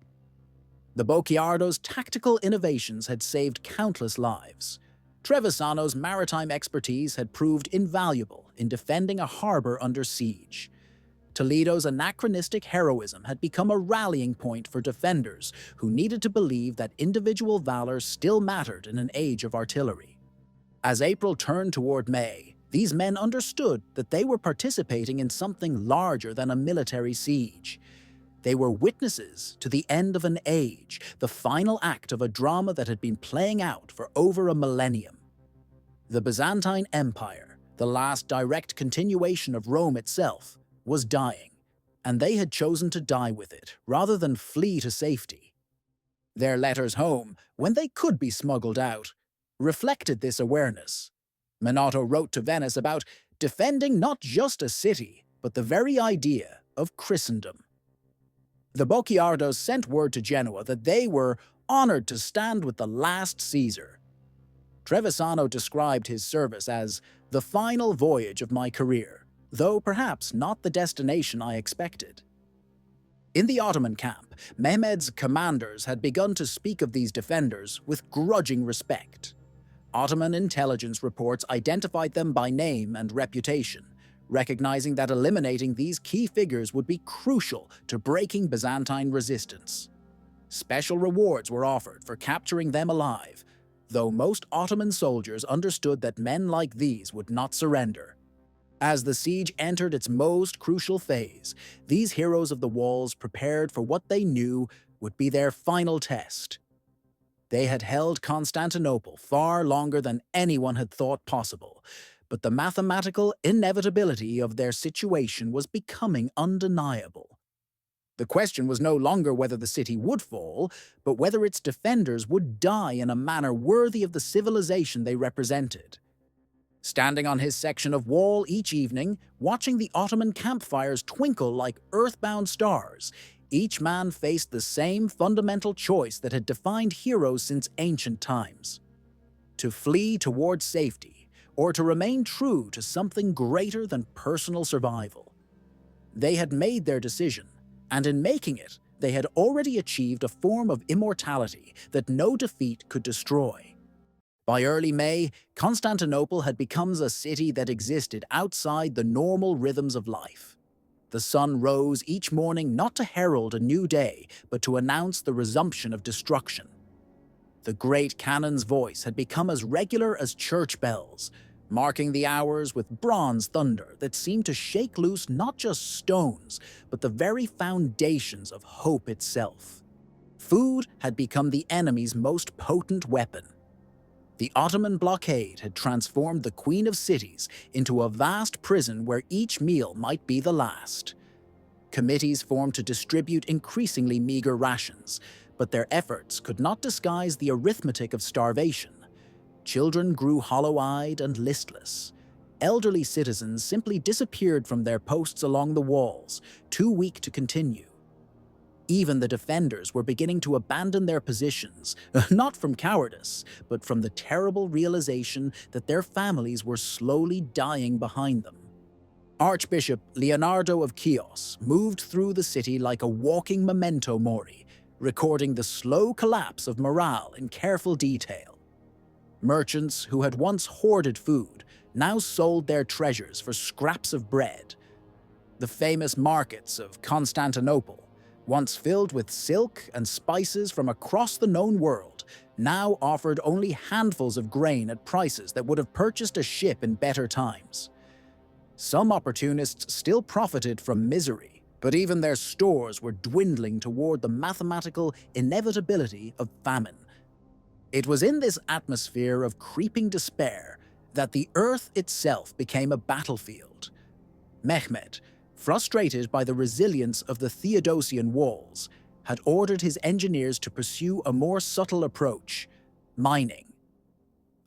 The Bocchiardos' tactical innovations had saved countless lives. Trevisano's maritime expertise had proved invaluable in defending a harbor under siege. Toledo's anachronistic heroism had become a rallying point for defenders who needed to believe that individual valor still mattered in an age of artillery. As April turned toward May, these men understood that they were participating in something larger than a military siege. They were witnesses to the end of an age, the final act of a drama that had been playing out for over a millennium. The Byzantine Empire, the last direct continuation of Rome itself, was dying, and they had chosen to die with it rather than flee to safety. Their letters home, when they could be smuggled out, reflected this awareness. Minato wrote to Venice about defending not just a city, but the very idea of Christendom. The Bocchiardos sent word to Genoa that they were honored to stand with the last Caesar. Trevisano described his service as the final voyage of my career, though perhaps not the destination I expected. In the Ottoman camp, Mehmed's commanders had begun to speak of these defenders with grudging respect. Ottoman intelligence reports identified them by name and reputation, recognizing that eliminating these key figures would be crucial to breaking Byzantine resistance. Special rewards were offered for capturing them alive, though most Ottoman soldiers understood that men like these would not surrender. As the siege entered its most crucial phase, these heroes of the walls prepared for what they knew would be their final test. They had held Constantinople far longer than anyone had thought possible, but the mathematical inevitability of their situation was becoming undeniable. The question was no longer whether the city would fall, but whether its defenders would die in a manner worthy of the civilization they represented. Standing on his section of wall each evening, watching the Ottoman campfires twinkle like earthbound stars, each man faced the same fundamental choice that had defined heroes since ancient times: to flee towards safety, or to remain true to something greater than personal survival. They had made their decision, and in making it, they had already achieved a form of immortality that no defeat could destroy. By early May, Constantinople had become a city that existed outside the normal rhythms of life. The sun rose each morning not to herald a new day, but to announce the resumption of destruction. The great cannon's voice had become as regular as church bells, marking the hours with bronze thunder that seemed to shake loose not just stones, but the very foundations of hope itself. Food had become the enemy's most potent weapon. The Ottoman blockade had transformed the Queen of Cities into a vast prison where each meal might be the last. Committees formed to distribute increasingly meager rations, but their efforts could not disguise the arithmetic of starvation. Children grew hollow-eyed and listless. Elderly citizens simply disappeared from their posts along the walls, too weak to continue. Even the defenders were beginning to abandon their positions, not from cowardice, but from the terrible realization that their families were slowly dying behind them. Archbishop Leonardo of Chios moved through the city like a walking memento mori, recording the slow collapse of morale in careful detail. Merchants who had once hoarded food now sold their treasures for scraps of bread. The famous markets of Constantinople, once filled with silk and spices from across the known world, now offered only handfuls of grain at prices that would have purchased a ship in better times. Some opportunists still profited from misery, but even their stores were dwindling toward the mathematical inevitability of famine. It was in this atmosphere of creeping despair that the earth itself became a battlefield. Mehmed, frustrated by the resilience of the Theodosian walls, had ordered his engineers to pursue a more subtle approach: mining.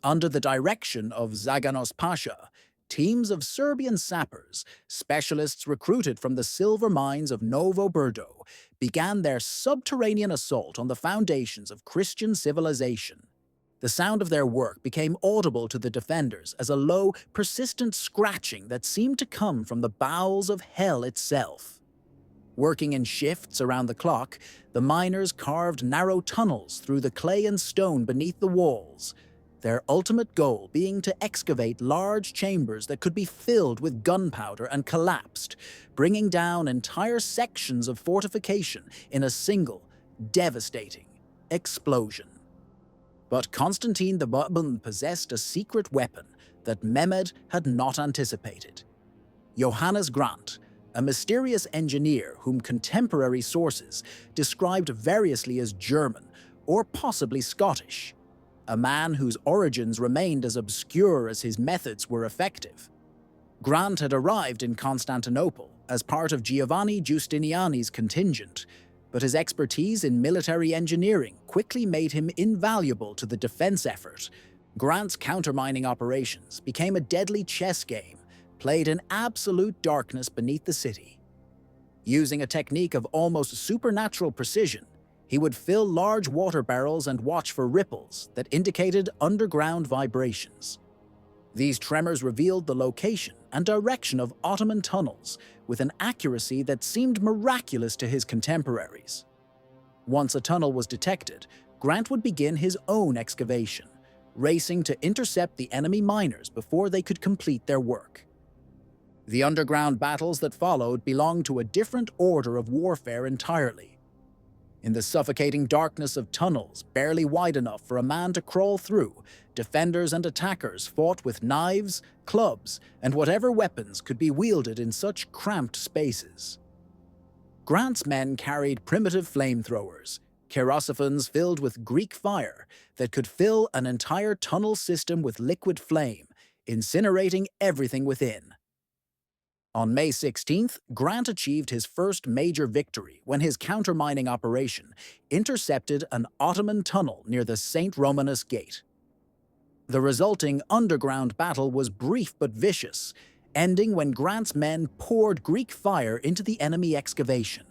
Under the direction of Zaganos Pasha, teams of Serbian sappers, specialists recruited from the silver mines of Novo Brdo, began their subterranean assault on the foundations of Christian civilization. The sound of their work became audible to the defenders as a low, persistent scratching that seemed to come from the bowels of hell itself. Working in shifts around the clock, the miners carved narrow tunnels through the clay and stone beneath the walls, their ultimate goal being to excavate large chambers that could be filled with gunpowder and collapsed, bringing down entire sections of fortification in a single, devastating explosion. But Constantine the Bourbon possessed a secret weapon that Mehmed had not anticipated. Johannes Grant, a mysterious engineer whom contemporary sources described variously as German or possibly Scottish. a man whose origins remained as obscure as his methods were effective. Grant had arrived in Constantinople as part of Giovanni Giustiniani's contingent, but his expertise in military engineering quickly made him invaluable to the defense effort. Grant's countermining operations became a deadly chess game, played in absolute darkness beneath the city. Using a technique of almost supernatural precision, he would fill large water barrels and watch for ripples that indicated underground vibrations. These tremors revealed the location and direction of Ottoman tunnels with an accuracy that seemed miraculous to his contemporaries. Once a tunnel was detected, Grant would begin his own excavation, racing to intercept the enemy miners before they could complete their work. The underground battles that followed belonged to a different order of warfare entirely. In the suffocating darkness of tunnels barely wide enough for a man to crawl through, defenders and attackers fought with knives, clubs, and whatever weapons could be wielded in such cramped spaces. Grant's men carried primitive flamethrowers, kerosophanes filled with Greek fire that could fill an entire tunnel system with liquid flame, incinerating everything within. On May 16th, Grant achieved his first major victory when his countermining operation intercepted an Ottoman tunnel near the St. Romanus Gate. The resulting underground battle was brief but vicious, ending when Grant's men poured Greek fire into the enemy excavation.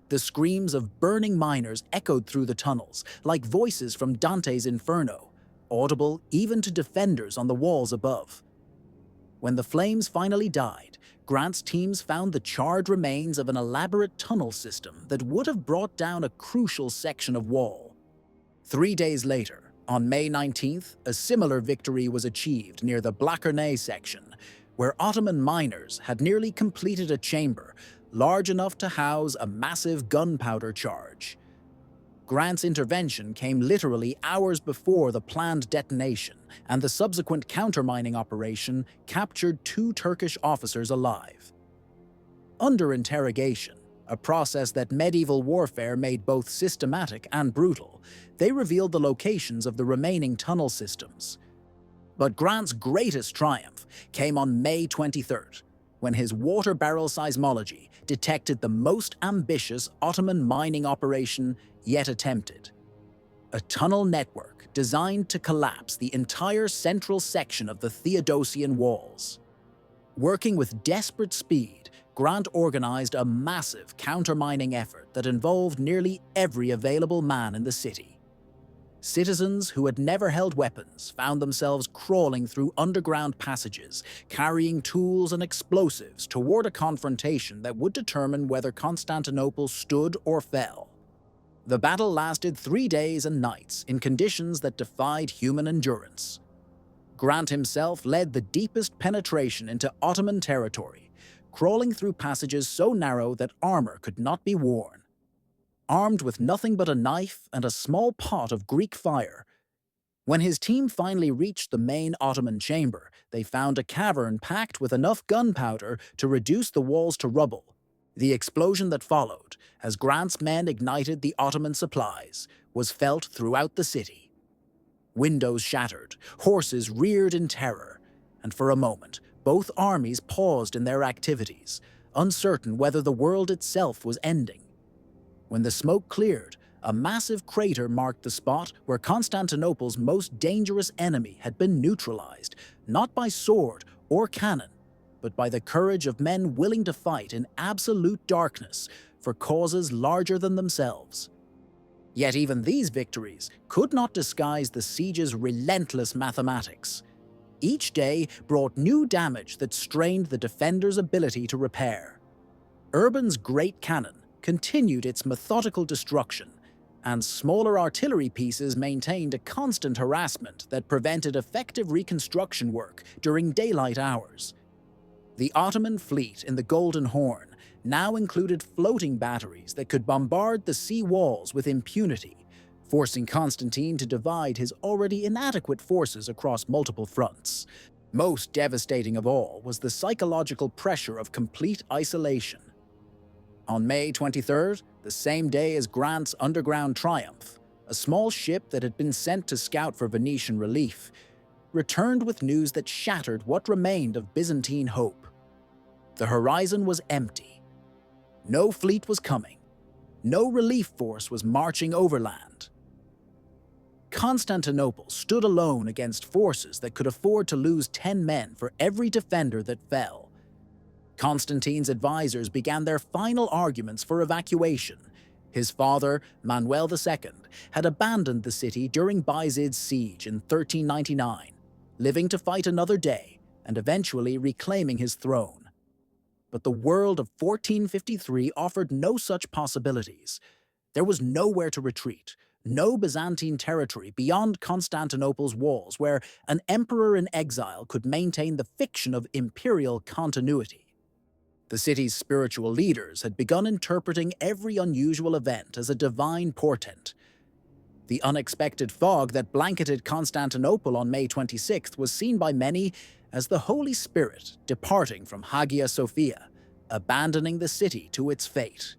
The screams of burning miners echoed through the tunnels like voices from Dante's Inferno, audible even to defenders on the walls above. When the flames finally died, Grant's teams found the charred remains of an elaborate tunnel system that would have brought down a crucial section of wall. 3 days later, on May 19th, a similar victory was achieved near the Blachernae section, where Ottoman miners had nearly completed a chamber large enough to house a massive gunpowder charge. Grant's intervention came literally hours before the planned detonation, and the subsequent countermining operation captured 2 Turkish officers alive. Under interrogation, a process that medieval warfare made both systematic and brutal, they revealed the locations of the remaining tunnel systems. But Grant's greatest triumph came on May 23rd, when his water barrel seismology detected the most ambitious Ottoman mining operation yet attempted. A tunnel network designed to collapse the entire central section of the Theodosian walls. Working with desperate speed, Grant organized a massive countermining effort that involved nearly every available man in the city. Citizens who had never held weapons found themselves crawling through underground passages, carrying tools and explosives toward a confrontation that would determine whether Constantinople stood or fell. The battle lasted 3 days and nights in conditions that defied human endurance. Grant himself led the deepest penetration into Ottoman territory, crawling through passages so narrow that armor could not be worn. Armed with nothing but a knife and a small pot of Greek fire, when his team finally reached the main Ottoman chamber, they found a cavern packed with enough gunpowder to reduce the walls to rubble. The explosion that followed, as Grant's men ignited the Ottoman supplies, was felt throughout the city. Windows shattered, horses reared in terror, and for a moment, both armies paused in their activities, uncertain whether the world itself was ending. When the smoke cleared, a massive crater marked the spot where Constantinople's most dangerous enemy had been neutralized, not by sword or cannon, but by the courage of men willing to fight in absolute darkness for causes larger than themselves. Yet even these victories could not disguise the siege's relentless mathematics. Each day brought new damage that strained the defenders' ability to repair. Urban's great cannon continued its methodical destruction, and smaller artillery pieces maintained a constant harassment that prevented effective reconstruction work during daylight hours. The Ottoman fleet in the Golden Horn now included floating batteries that could bombard the sea walls with impunity, forcing Constantine to divide his already inadequate forces across multiple fronts. Most devastating of all was the psychological pressure of complete isolation. On May 23rd, the same day as Grant's underground triumph, A small ship that had been sent to scout for Venetian relief returned with news that shattered what remained of Byzantine hope. The horizon was empty. No fleet was coming. No relief force was marching overland. Constantinople stood alone against forces that could afford to lose 10 men for every defender that fell. Constantine's advisors began their final arguments for evacuation. His father, Manuel II, had abandoned the city during Bayezid's siege in 1399, living to fight another day and eventually reclaiming his throne. But the world of 1453 offered no such possibilities. There was nowhere to retreat, no Byzantine territory beyond Constantinople's walls where an emperor in exile could maintain the fiction of imperial continuity. The city's spiritual leaders had begun interpreting every unusual event as a divine portent. The unexpected fog that blanketed Constantinople on May 26th was seen by many as the Holy Spirit departing from Hagia Sophia, abandoning the city to its fate.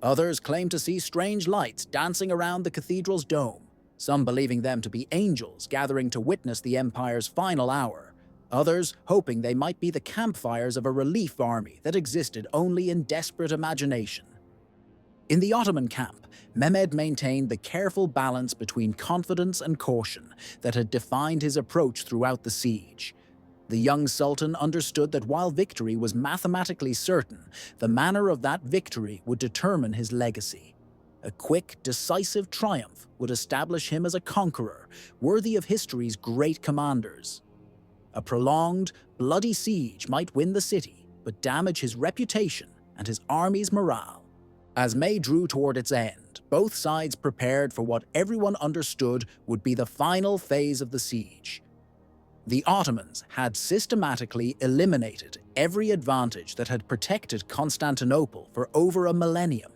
Others claimed to see strange lights dancing around the cathedral's dome, some believing them to be angels gathering to witness the empire's final hour, others hoping they might be the campfires of a relief army that existed only in desperate imagination. In the Ottoman camp, Mehmed maintained the careful balance between confidence and caution that had defined his approach throughout the siege. The young sultan understood that while victory was mathematically certain, the manner of that victory would determine his legacy. A quick, decisive triumph would establish him as a conqueror, worthy of history's great commanders. A prolonged, bloody siege might win the city, but damage his reputation and his army's morale. As May drew toward its end, both sides prepared for what everyone understood would be the final phase of the siege. The Ottomans had systematically eliminated every advantage that had protected Constantinople for over a millennium.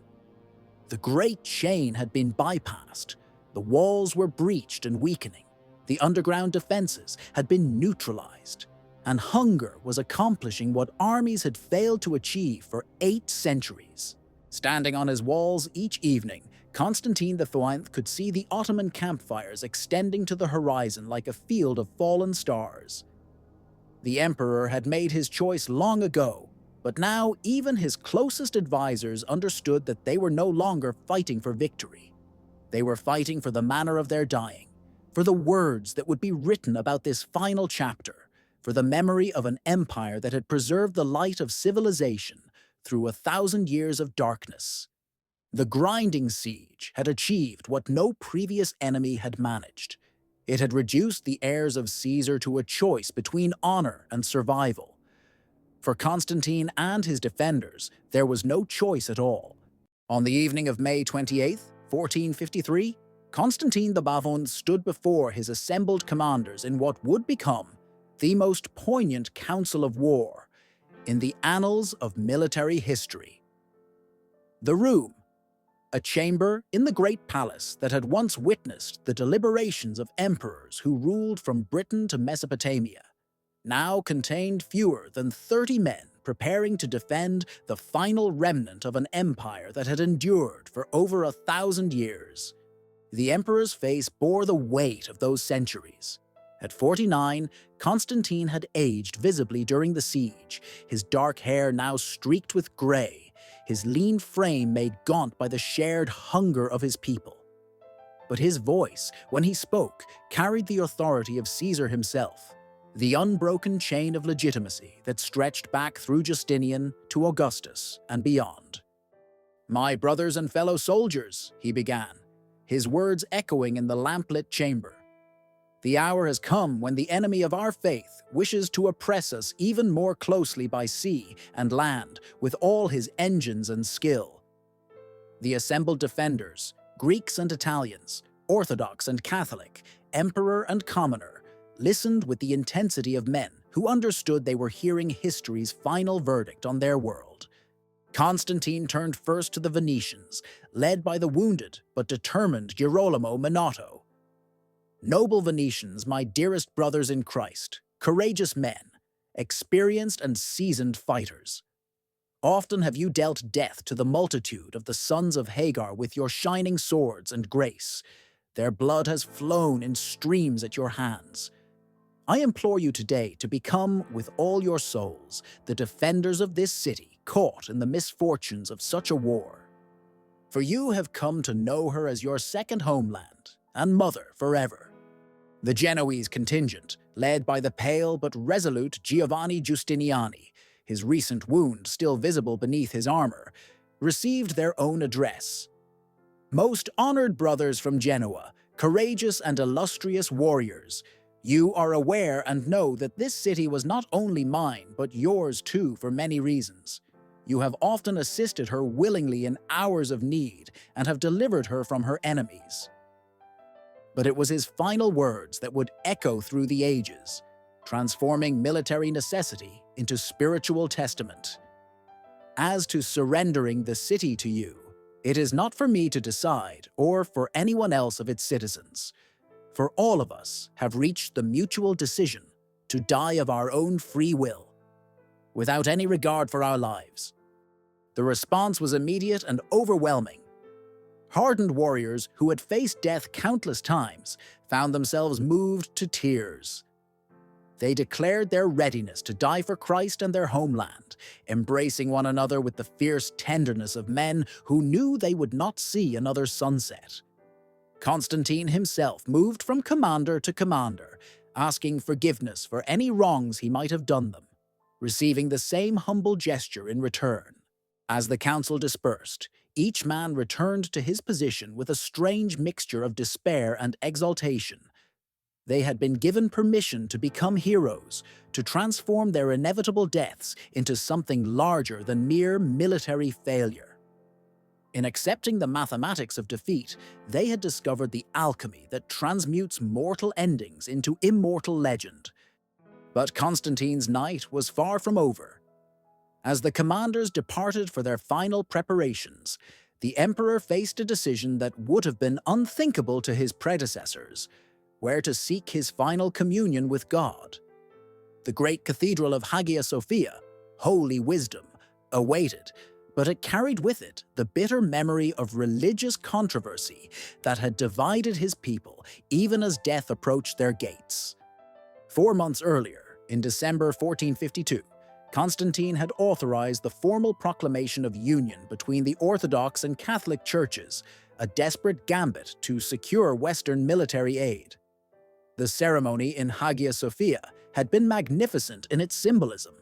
The Great Chain had been bypassed, the walls were breached and weakening, the underground defenses had been neutralized, and hunger was accomplishing what armies had failed to achieve for 8 centuries. Standing on his walls each evening, Constantine XI could see the Ottoman campfires extending to the horizon like a field of fallen stars. The emperor had made his choice long ago, but now even his closest advisors understood that they were no longer fighting for victory. They were fighting for the manner of their dying, for the words that would be written about this final chapter, for the memory of an empire that had preserved the light of civilization through 1,000 years of darkness. The grinding siege had achieved what no previous enemy had managed. It had reduced the heirs of Caesar to a choice between honor and survival. For Constantine and his defenders, there was no choice at all. On the evening of May 28, 1453, Constantine the Bavon stood before his assembled commanders in what would become the most poignant council of war in the annals of military history. The room, a chamber in the great palace that had once witnessed the deliberations of emperors who ruled from Britain to Mesopotamia, now contained fewer than 30 men preparing to defend the final remnant of an empire that had endured for over 1,000 years. The emperor's face bore the weight of those centuries. At 49, Constantine had aged visibly during the siege, his dark hair now streaked with gray, his lean frame made gaunt by the shared hunger of his people. But his voice, when he spoke, carried the authority of Caesar himself, the unbroken chain of legitimacy that stretched back through Justinian to Augustus and beyond. "My brothers and fellow soldiers," he began, his words echoing in the lamplit chamber. "The hour has come when the enemy of our faith wishes to oppress us even more closely by sea and land with all his engines and skill." The assembled defenders, Greeks and Italians, Orthodox and Catholic, emperor and commoner, listened with the intensity of men who understood they were hearing history's final verdict on their world. Constantine turned first to the Venetians, led by the wounded but determined Girolamo Minato. "Noble Venetians, my dearest brothers in Christ, courageous men, experienced and seasoned fighters. Often have you dealt death to the multitude of the sons of Hagar with your shining swords and grace. Their blood has flown in streams at your hands. I implore you today to become, with all your souls, the defenders of this city caught in the misfortunes of such a war. For you have come to know her as your second homeland and mother forever. The Genoese contingent, led by the pale but resolute Giovanni Giustiniani, his recent wound still visible beneath his armor, received their own address. Most honored brothers from Genoa, courageous and illustrious warriors, you are aware and know that this city was not only mine, but yours too for many reasons. You have often assisted her willingly in hours of need and have delivered her from her enemies. But it was his final words that would echo through the ages, transforming military necessity into spiritual testament. As to surrendering the city to you, it is not for me to decide or for anyone else of its citizens, for all of us have reached the mutual decision to die of our own free will, without any regard for our lives. The response was immediate and overwhelming. Hardened warriors who had faced death countless times found themselves moved to tears. They declared their readiness to die for Christ and their homeland, embracing one another with the fierce tenderness of men who knew they would not see another sunset. Constantine himself moved from commander to commander, asking forgiveness for any wrongs he might have done them, receiving the same humble gesture in return. As the council dispersed, each man returned to his position with a strange mixture of despair and exultation. They had been given permission to become heroes, to transform their inevitable deaths into something larger than mere military failure. In accepting the mathematics of defeat, they had discovered the alchemy that transmutes mortal endings into immortal legend. But Constantine's night was far from over. As the commanders departed for their final preparations, the emperor faced a decision that would have been unthinkable to his predecessors: where to seek his final communion with God. The great cathedral of Hagia Sophia, holy wisdom, awaited, but it carried with it the bitter memory of religious controversy that had divided his people even as death approached their gates. 4 months earlier, in December 1452, Constantine had authorized the formal proclamation of union between the Orthodox and Catholic churches, a desperate gambit to secure Western military aid. The ceremony in Hagia Sophia had been magnificent in its symbolism.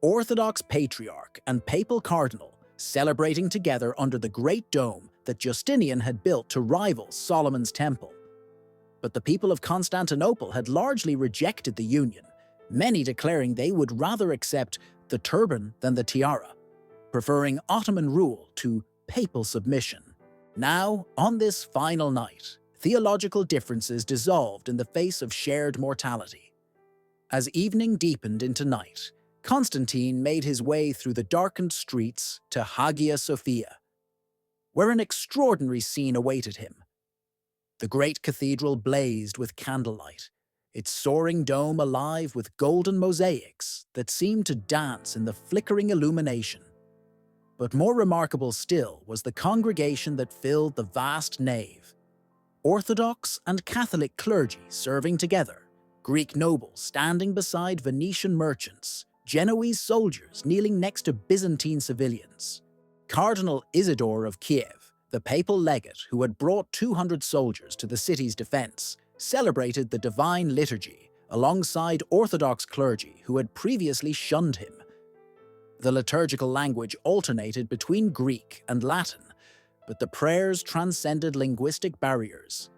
Orthodox patriarch and papal cardinal celebrating together under the great dome that Justinian had built to rival Solomon's temple. But the people of Constantinople had largely rejected the union, many declaring they would rather accept the turban than the tiara, preferring Ottoman rule to papal submission. Now, on this final night, theological differences dissolved in the face of shared mortality. As evening deepened into night, Constantine made his way through the darkened streets to Hagia Sophia, where an extraordinary scene awaited him. The great cathedral blazed with candlelight, its soaring dome alive with golden mosaics that seemed to dance in the flickering illumination. But more remarkable still was the congregation that filled the vast nave. Orthodox and Catholic clergy serving together, Greek nobles standing beside Venetian merchants, Genoese soldiers kneeling next to Byzantine civilians. Cardinal Isidore of Kiev, the papal legate who had brought 200 soldiers to the city's defense, celebrated the divine liturgy alongside Orthodox clergy who had previously shunned him. The liturgical language alternated between Greek and Latin, but the prayers transcended linguistic barriers.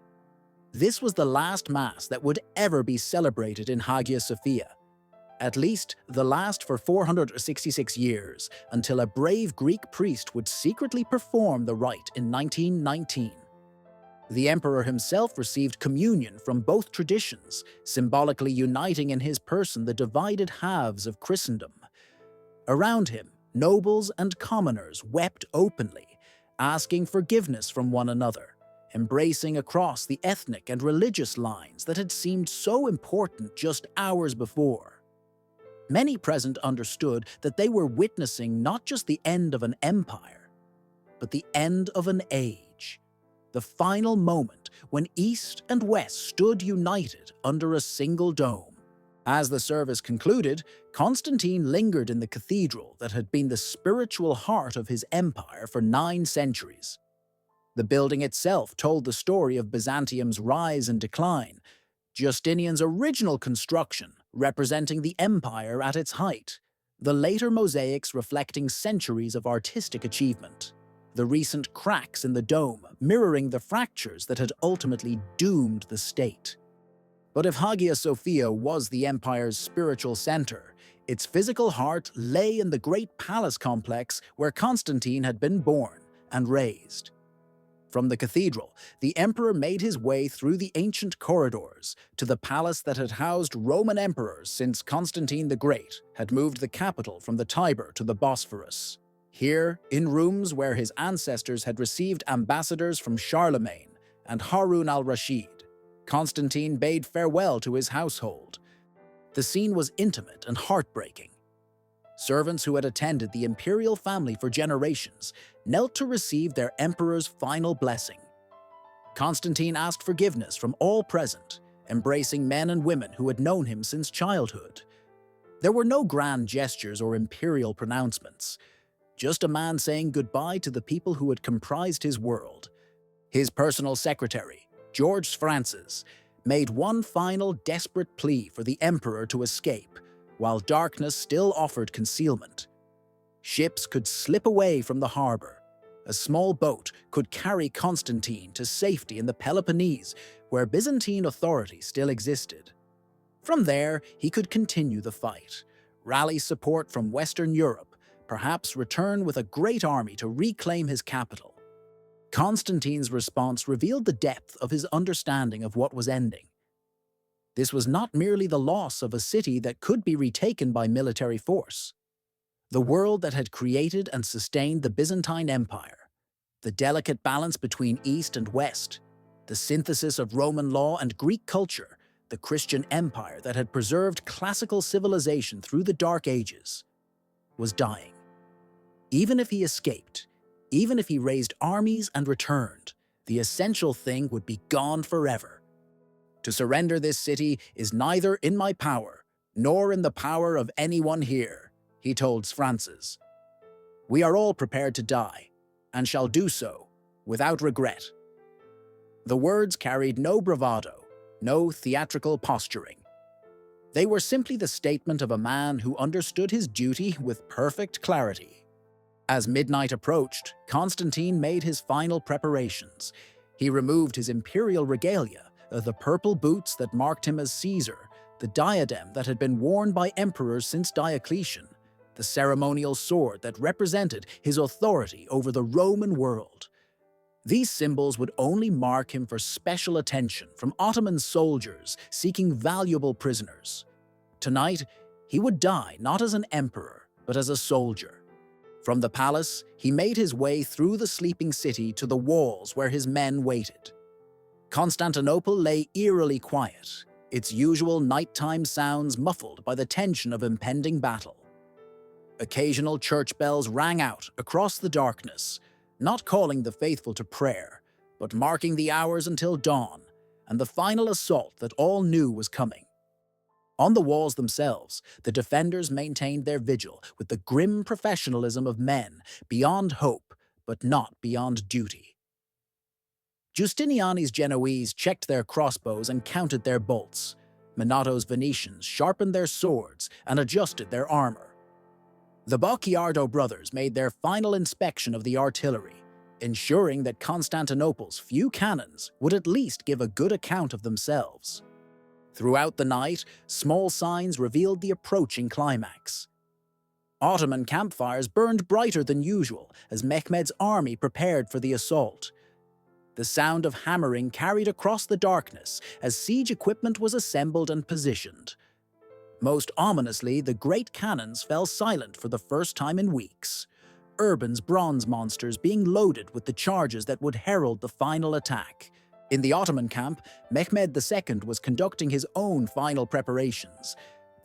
This was the last Mass that would ever be celebrated in Hagia Sophia, at least the last for 466 years, until a brave Greek priest would secretly perform the rite in 1919. The emperor himself received communion from both traditions, symbolically uniting in his person the divided halves of Christendom. Around him, nobles and commoners wept openly, asking forgiveness from one another, embracing across the ethnic and religious lines that had seemed so important just hours before. Many present understood that they were witnessing not just the end of an empire, but the end of an age, the final moment when East and West stood united under a single dome. As the service concluded, Constantine lingered in the cathedral that had been the spiritual heart of his empire for 9 centuries. The building itself told the story of Byzantium's rise and decline, Justinian's original construction representing the empire at its height, the later mosaics reflecting centuries of artistic achievement, the recent cracks in the dome mirroring the fractures that had ultimately doomed the state. But if Hagia Sophia was the empire's spiritual center, its physical heart lay in the great palace complex where Constantine had been born and raised. From the cathedral, the emperor made his way through the ancient corridors to the palace that had housed Roman emperors since Constantine the Great had moved the capital from the Tiber to the Bosphorus. Here, in rooms where his ancestors had received ambassadors from Charlemagne and Harun al-Rashid, Constantine bade farewell to his household. The scene was intimate and heartbreaking. Servants who had attended the imperial family for generations knelt to receive their emperor's final blessing. Constantine asked forgiveness from all present, embracing men and women who had known him since childhood. There were no grand gestures or imperial pronouncements, just a man saying goodbye to the people who had comprised his world. His personal secretary, George Francis, made one final desperate plea for the emperor to escape, while darkness still offered concealment. Ships could slip away from the harbor. A small boat could carry Constantine to safety in the Peloponnese, where Byzantine authority still existed. From there, he could continue the fight, rally support from Western Europe, perhaps return with a great army to reclaim his capital. Constantine's response revealed the depth of his understanding of what was ending. This was not merely the loss of a city that could be retaken by military force. The world that had created and sustained the Byzantine Empire, the delicate balance between East and West, the synthesis of Roman law and Greek culture, the Christian empire that had preserved classical civilization through the Dark Ages, was dying. Even if he escaped, even if he raised armies and returned, the essential thing would be gone forever. To surrender this city is neither in my power, nor in the power of anyone here, he told Francis. We are all prepared to die, and shall do so without regret. The words carried no bravado, no theatrical posturing. They were simply the statement of a man who understood his duty with perfect clarity. As midnight approached, Constantine made his final preparations. He removed his imperial regalia, the purple boots that marked him as Caesar, the diadem that had been worn by emperors since Diocletian, the ceremonial sword that represented his authority over the Roman world. These symbols would only mark him for special attention from Ottoman soldiers seeking valuable prisoners. Tonight, he would die not as an emperor, but as a soldier. From the palace, he made his way through the sleeping city to the walls where his men waited. Constantinople lay eerily quiet, its usual nighttime sounds muffled by the tension of impending battle. Occasional church bells rang out across the darkness, not calling the faithful to prayer, but marking the hours until dawn and the final assault that all knew was coming. On the walls themselves, the defenders maintained their vigil with the grim professionalism of men beyond hope, but not beyond duty. Giustiniani's Genoese checked their crossbows and counted their bolts. Minato's Venetians sharpened their swords and adjusted their armor. The Bacchiardo brothers made their final inspection of the artillery, ensuring that Constantinople's few cannons would at least give a good account of themselves. Throughout the night, small signs revealed the approaching climax. Ottoman campfires burned brighter than usual as Mehmed's army prepared for the assault. The sound of hammering carried across the darkness as siege equipment was assembled and positioned. Most ominously, the great cannons fell silent for the first time in weeks, Urban's bronze monsters being loaded with the charges that would herald the final attack. In the Ottoman camp, Mehmed II was conducting his own final preparations.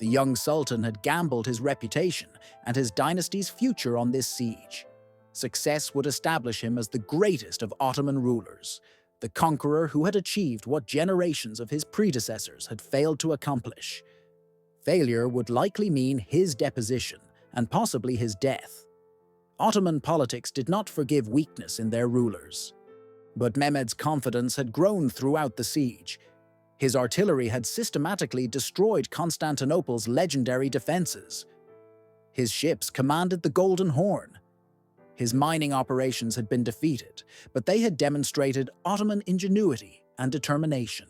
The young sultan had gambled his reputation and his dynasty's future on this siege. Success would establish him as the greatest of Ottoman rulers, the conqueror who had achieved what generations of his predecessors had failed to accomplish. Failure would likely mean his deposition and possibly his death. Ottoman politics did not forgive weakness in their rulers. But Mehmed's confidence had grown throughout the siege. His artillery had systematically destroyed Constantinople's legendary defenses. His ships commanded the Golden Horn. His mining operations had been defeated, but they had demonstrated Ottoman ingenuity and determination.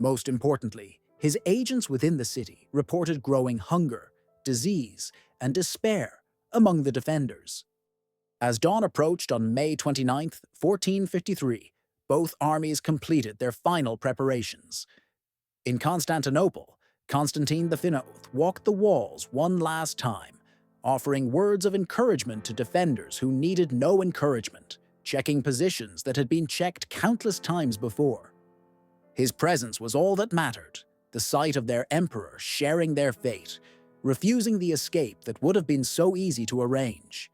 Most importantly, his agents within the city reported growing hunger, disease, and despair among the defenders. As dawn approached on May 29, 1453, both armies completed their final preparations. In Constantinople, Constantine XI walked the walls one last time, offering words of encouragement to defenders who needed no encouragement, checking positions that had been checked countless times before. His presence was all that mattered, the sight of their emperor sharing their fate, refusing the escape that would have been so easy to arrange.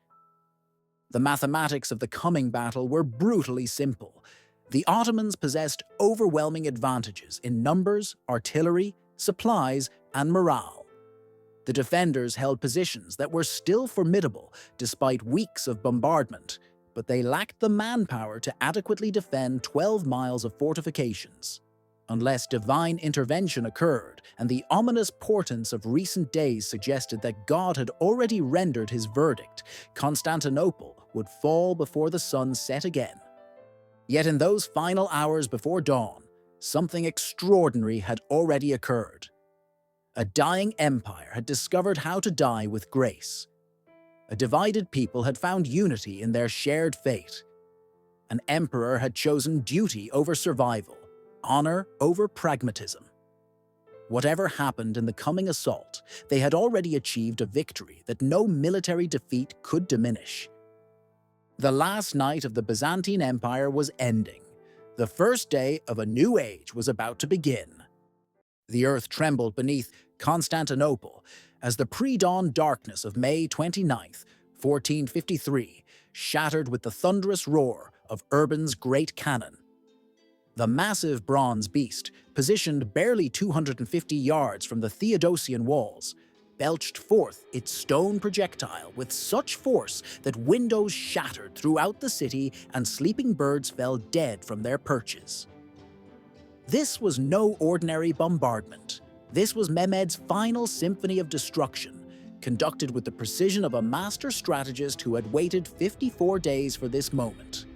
The mathematics of the coming battle were brutally simple. The Ottomans possessed overwhelming advantages in numbers, artillery, supplies, and morale. The defenders held positions that were still formidable despite weeks of bombardment, but they lacked the manpower to adequately defend 12 miles of fortifications. Unless divine intervention occurred and the ominous portents of recent days suggested that God had already rendered his verdict, Constantinople would fall before the sun set again. Yet in those final hours before dawn, something extraordinary had already occurred. A dying empire had discovered how to die with grace. A divided people had found unity in their shared fate. An emperor had chosen duty over survival, honor over pragmatism. Whatever happened in the coming assault, they had already achieved a victory that no military defeat could diminish. The last night of the Byzantine Empire was ending. The first day of a new age was about to begin. The earth trembled beneath Constantinople as the pre-dawn darkness of May 29, 1453, shattered with the thunderous roar of Urban's great cannon. The massive bronze beast, positioned barely 250 yards from the Theodosian walls, belched forth its stone projectile with such force that windows shattered throughout the city and sleeping birds fell dead from their perches. This was no ordinary bombardment. This was Mehmed's final symphony of destruction, conducted with the precision of a master strategist who had waited 54 days for this moment.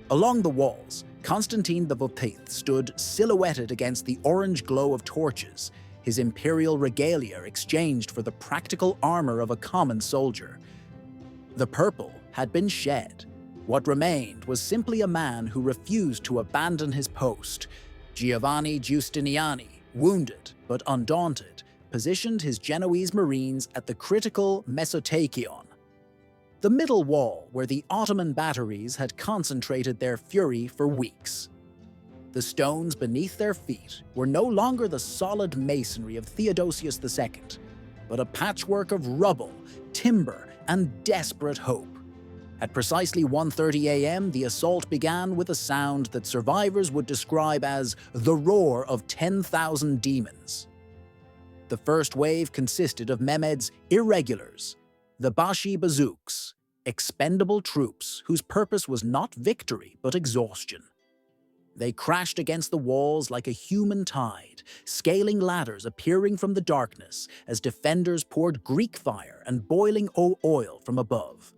Along the walls, Constantine XI stood silhouetted against the orange glow of torches, his imperial regalia exchanged for the practical armor of a common soldier. The purple had been shed. What remained was simply a man who refused to abandon his post. Giovanni Giustiniani, wounded but undaunted, positioned his Genoese marines at the critical Mesotachion, the middle wall where the Ottoman batteries had concentrated their fury for weeks. The stones beneath their feet were no longer the solid masonry of Theodosius II, but a patchwork of rubble, timber, and desperate hope. At precisely 1:30 a.m., the assault began with a sound that survivors would describe as the roar of 10,000 demons. The first wave consisted of Mehmed's irregulars, the Bashi Bazouks, expendable troops whose purpose was not victory but exhaustion. They crashed against the walls like a human tide, scaling ladders appearing from the darkness as defenders poured Greek fire and boiling oil from above.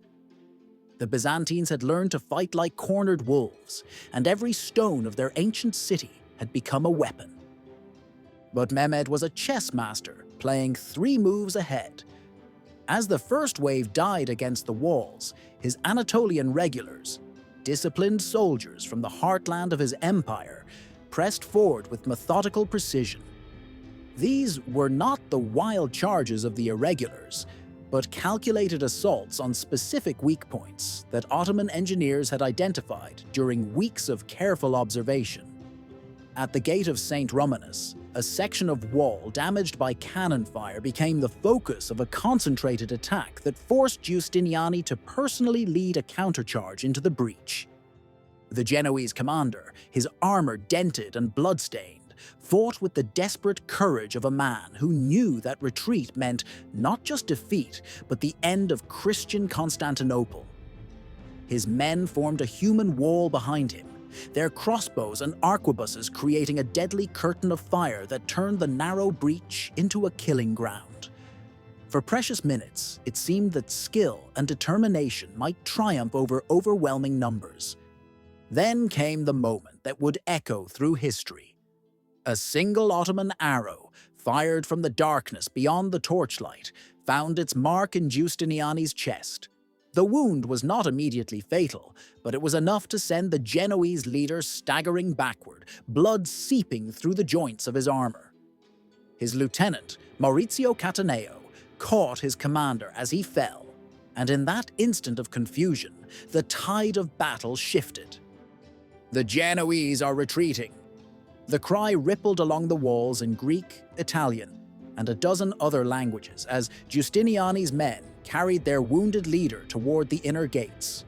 The Byzantines had learned to fight like cornered wolves, and every stone of their ancient city had become a weapon. But Mehmed was a chess master, playing 3 moves ahead. As the first wave died against the walls, his Anatolian regulars, disciplined soldiers from the heartland of his empire, pressed forward with methodical precision. These were not the wild charges of the irregulars, but calculated assaults on specific weak points that Ottoman engineers had identified during weeks of careful observation. At the Gate of St. Romanus, a section of wall damaged by cannon fire became the focus of a concentrated attack that forced Giustiniani to personally lead a countercharge into the breach. The Genoese commander, his armor dented and bloodstained, fought with the desperate courage of a man who knew that retreat meant not just defeat, but the end of Christian Constantinople. His men formed a human wall behind him, their crossbows and arquebuses creating a deadly curtain of fire that turned the narrow breach into a killing ground. For precious minutes, it seemed that skill and determination might triumph over overwhelming numbers. Then came the moment that would echo through history. A single Ottoman arrow, fired from the darkness beyond the torchlight, found its mark in Giustiniani's chest. The wound was not immediately fatal, but it was enough to send the Genoese leader staggering backward, blood seeping through the joints of his armor. His lieutenant, Maurizio Cattaneo, caught his commander as he fell, and in that instant of confusion, the tide of battle shifted. "The Genoese are retreating." The cry rippled along the walls in Greek, Italian, and a dozen other languages as Giustiniani's men carried their wounded leader toward the inner gates.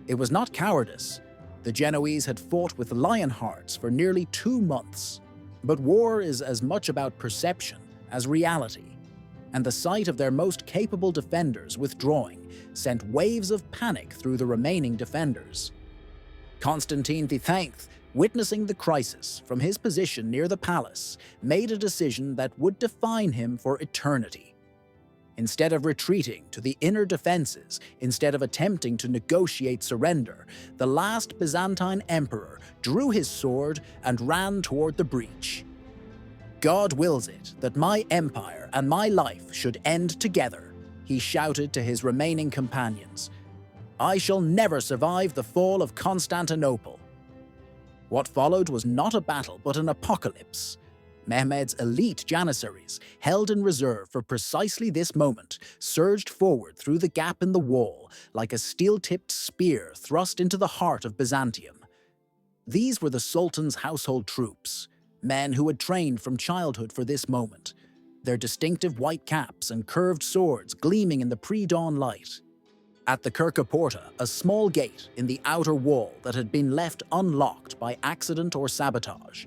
It was not cowardice. The Genoese had fought with lion hearts for nearly 2 months. But war is as much about perception as reality, and the sight of their most capable defenders withdrawing sent waves of panic through the remaining defenders. Constantine XI, witnessing the crisis from his position near the palace, made a decision that would define him for eternity. Instead of retreating to the inner defenses, instead of attempting to negotiate surrender, the last Byzantine emperor drew his sword and ran toward the breach. "God wills it that my empire and my life should end together," he shouted to his remaining companions. "I shall never survive the fall of Constantinople." What followed was not a battle but an apocalypse. Mehmed's elite janissaries, held in reserve for precisely this moment, surged forward through the gap in the wall like a steel-tipped spear thrust into the heart of Byzantium. These were the Sultan's household troops, men who had trained from childhood for this moment, their distinctive white caps and curved swords gleaming in the pre-dawn light. At the Kirka Porta, a small gate in the outer wall that had been left unlocked by accident or sabotage,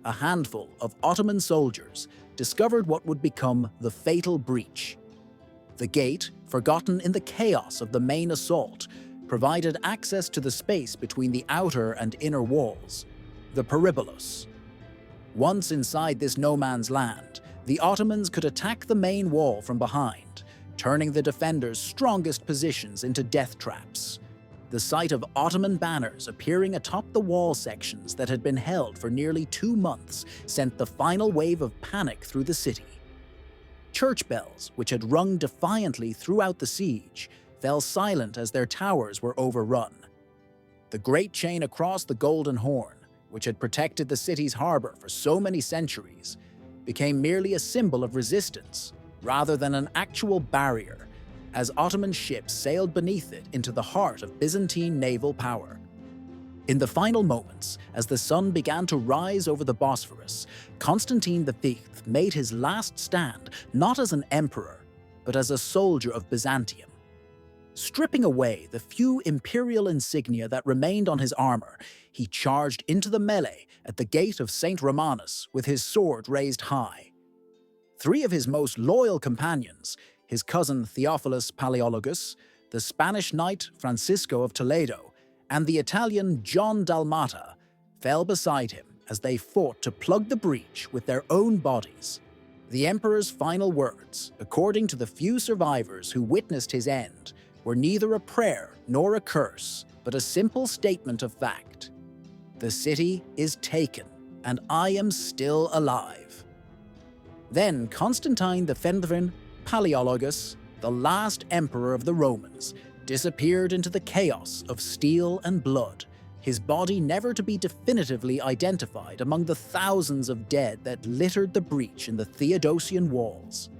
a handful of Ottoman soldiers discovered what would become the fatal breach. The gate, forgotten in the chaos of the main assault, provided access to the space between the outer and inner walls, the peribolus. Once inside this no-man's land, the Ottomans could attack the main wall from behind, turning the defenders' strongest positions into death traps. The sight of Ottoman banners appearing atop the wall sections that had been held for nearly 2 months sent the final wave of panic through the city. Church bells, which had rung defiantly throughout the siege, fell silent as their towers were overrun. The great chain across the Golden Horn, which had protected the city's harbor for so many centuries, became merely a symbol of resistance rather than an actual barrier, as Ottoman ships sailed beneath it into the heart of Byzantine naval power. In the final moments, as the sun began to rise over the Bosphorus, Constantine V made his last stand not as an emperor, but as a soldier of Byzantium. Stripping away the few imperial insignia that remained on his armor, he charged into the melee at the gate of St. Romanus with his sword raised high. 3 of his most loyal companions, his cousin Theophilus Palaeologus, the Spanish knight Francisco of Toledo, and the Italian John Dalmata, fell beside him as they fought to plug the breach with their own bodies. The emperor's final words, according to the few survivors who witnessed his end, were neither a prayer nor a curse, but a simple statement of fact. "The city is taken, and I am still alive." Then Constantine V Palaeologus, the last emperor of the Romans, disappeared into the chaos of steel and blood, his body never to be definitively identified among the thousands of dead that littered the breach in the Theodosian walls.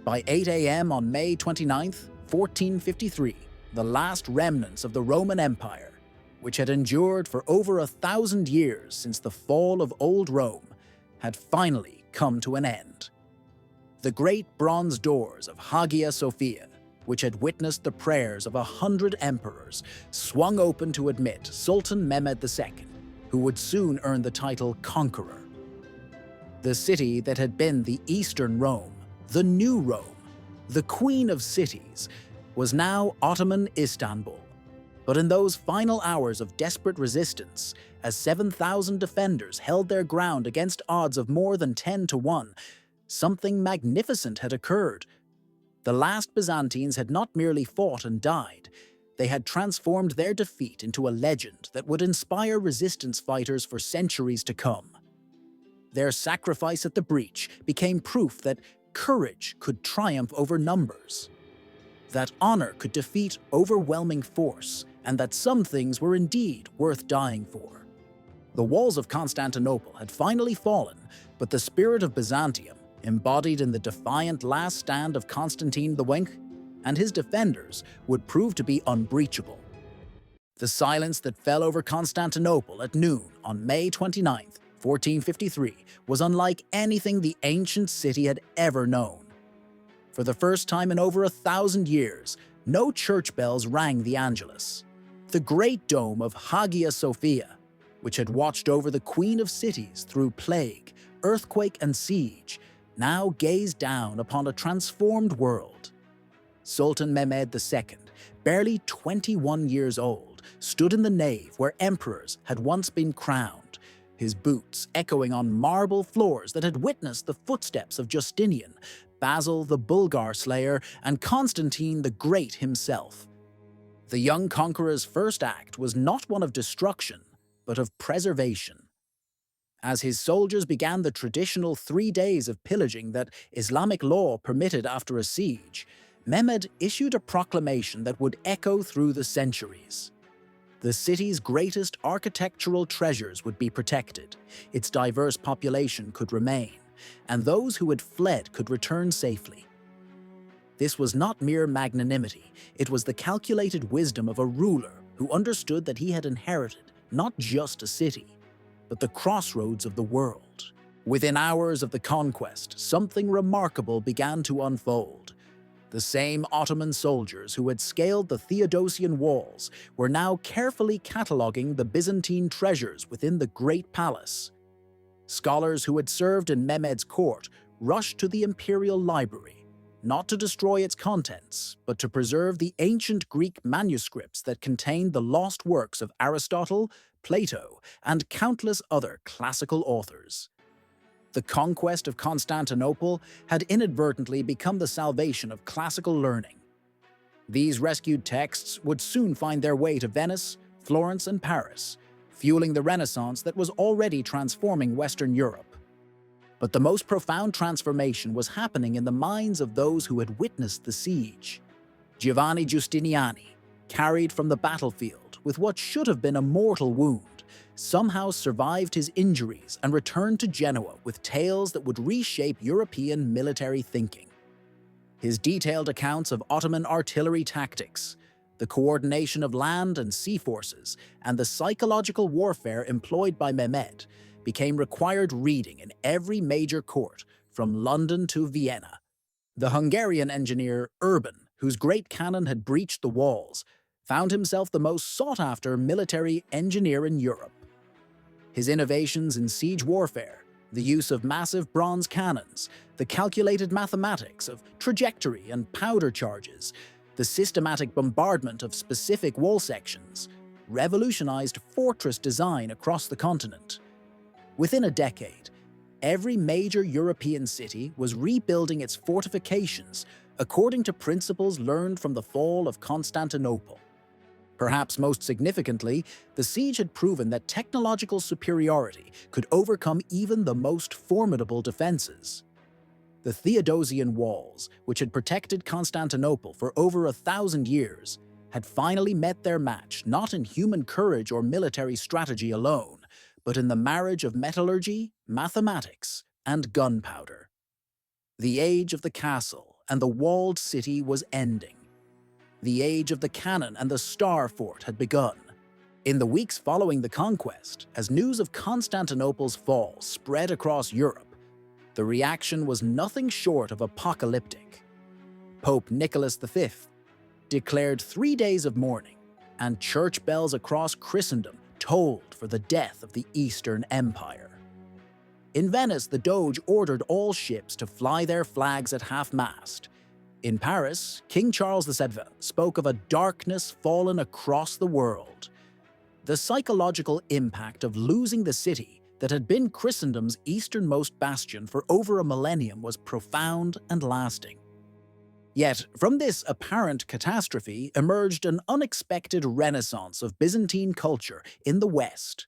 By 8 a.m. on May 29, 1453, the last remnants of the Roman Empire, which had endured for over 1,000 years since the fall of Old Rome, had finally come to an end. The great bronze doors of Hagia Sophia, which had witnessed the prayers of 100 emperors, swung open to admit Sultan Mehmed II, who would soon earn the title Conqueror. The city that had been the Eastern Rome, the New Rome, the Queen of Cities, was now Ottoman Istanbul. But in those final hours of desperate resistance, as 7,000 defenders held their ground against odds of more than 10 to 1, something magnificent had occurred. The last Byzantines had not merely fought and died, they had transformed their defeat into a legend that would inspire resistance fighters for centuries to come. Their sacrifice at the breach became proof that courage could triumph over numbers, that honor could defeat overwhelming force, and that some things were indeed worth dying for. The walls of Constantinople had finally fallen, but the spirit of Byzantium, embodied in the defiant last stand of Constantine XI and his defenders, would prove to be unbreachable. The silence that fell over Constantinople at noon on May 29, 1453, was unlike anything the ancient city had ever known. For the first time in over 1,000 years, no church bells rang the Angelus. The great dome of Hagia Sophia, which had watched over the Queen of Cities through plague, earthquake, and siege, now gazed down upon a transformed world. Sultan Mehmed II, barely 21 years old, stood in the nave where emperors had once been crowned, his boots echoing on marble floors that had witnessed the footsteps of Justinian, Basil the Bulgar Slayer, and Constantine the Great himself. The young conqueror's first act was not one of destruction, but of preservation. As his soldiers began the traditional 3 days of pillaging that Islamic law permitted after a siege, Mehmed issued a proclamation that would echo through the centuries. The city's greatest architectural treasures would be protected, its diverse population could remain, and those who had fled could return safely. This was not mere magnanimity, it was the calculated wisdom of a ruler who understood that he had inherited not just a city, but the crossroads of the world. Within hours of the conquest, something remarkable began to unfold. The same Ottoman soldiers who had scaled the Theodosian walls were now carefully cataloguing the Byzantine treasures within the Great Palace. Scholars who had served in Mehmed's court rushed to the imperial library, not to destroy its contents, but to preserve the ancient Greek manuscripts that contained the lost works of Aristotle, Plato, and countless other classical authors. The conquest of Constantinople had inadvertently become the salvation of classical learning. These rescued texts would soon find their way to Venice, Florence, and Paris, fueling the Renaissance that was already transforming Western Europe. But the most profound transformation was happening in the minds of those who had witnessed the siege. Giovanni Giustiniani, carried from the battlefield with what should have been a mortal wound, somehow survived his injuries and returned to Genoa with tales that would reshape European military thinking. His detailed accounts of Ottoman artillery tactics, the coordination of land and sea forces, and the psychological warfare employed by Mehmed became required reading in every major court, from London to Vienna. The Hungarian engineer Urban, whose great cannon had breached the walls, found himself the most sought-after military engineer in Europe. His innovations in siege warfare, the use of massive bronze cannons, the calculated mathematics of trajectory and powder charges, the systematic bombardment of specific wall sections, revolutionized fortress design across the continent. Within a decade, every major European city was rebuilding its fortifications according to principles learned from the fall of Constantinople. Perhaps most significantly, the siege had proven that technological superiority could overcome even the most formidable defenses. The Theodosian walls, which had protected Constantinople for over 1,000 years, had finally met their match not in human courage or military strategy alone, but in the marriage of metallurgy, mathematics, and gunpowder. The age of the castle and the walled city was ending. The age of the cannon and the star fort had begun. In the weeks following the conquest, as news of Constantinople's fall spread across Europe, the reaction was nothing short of apocalyptic. Pope Nicholas V declared 3 days of mourning, and church bells across Christendom tolled for the death of the Eastern Empire. In Venice, the Doge ordered all ships to fly their flags at half-mast. In Paris, King Charles VII spoke of a darkness fallen across the world. The psychological impact of losing the city that had been Christendom's easternmost bastion for over a millennium was profound and lasting. Yet, from this apparent catastrophe emerged an unexpected renaissance of Byzantine culture in the West.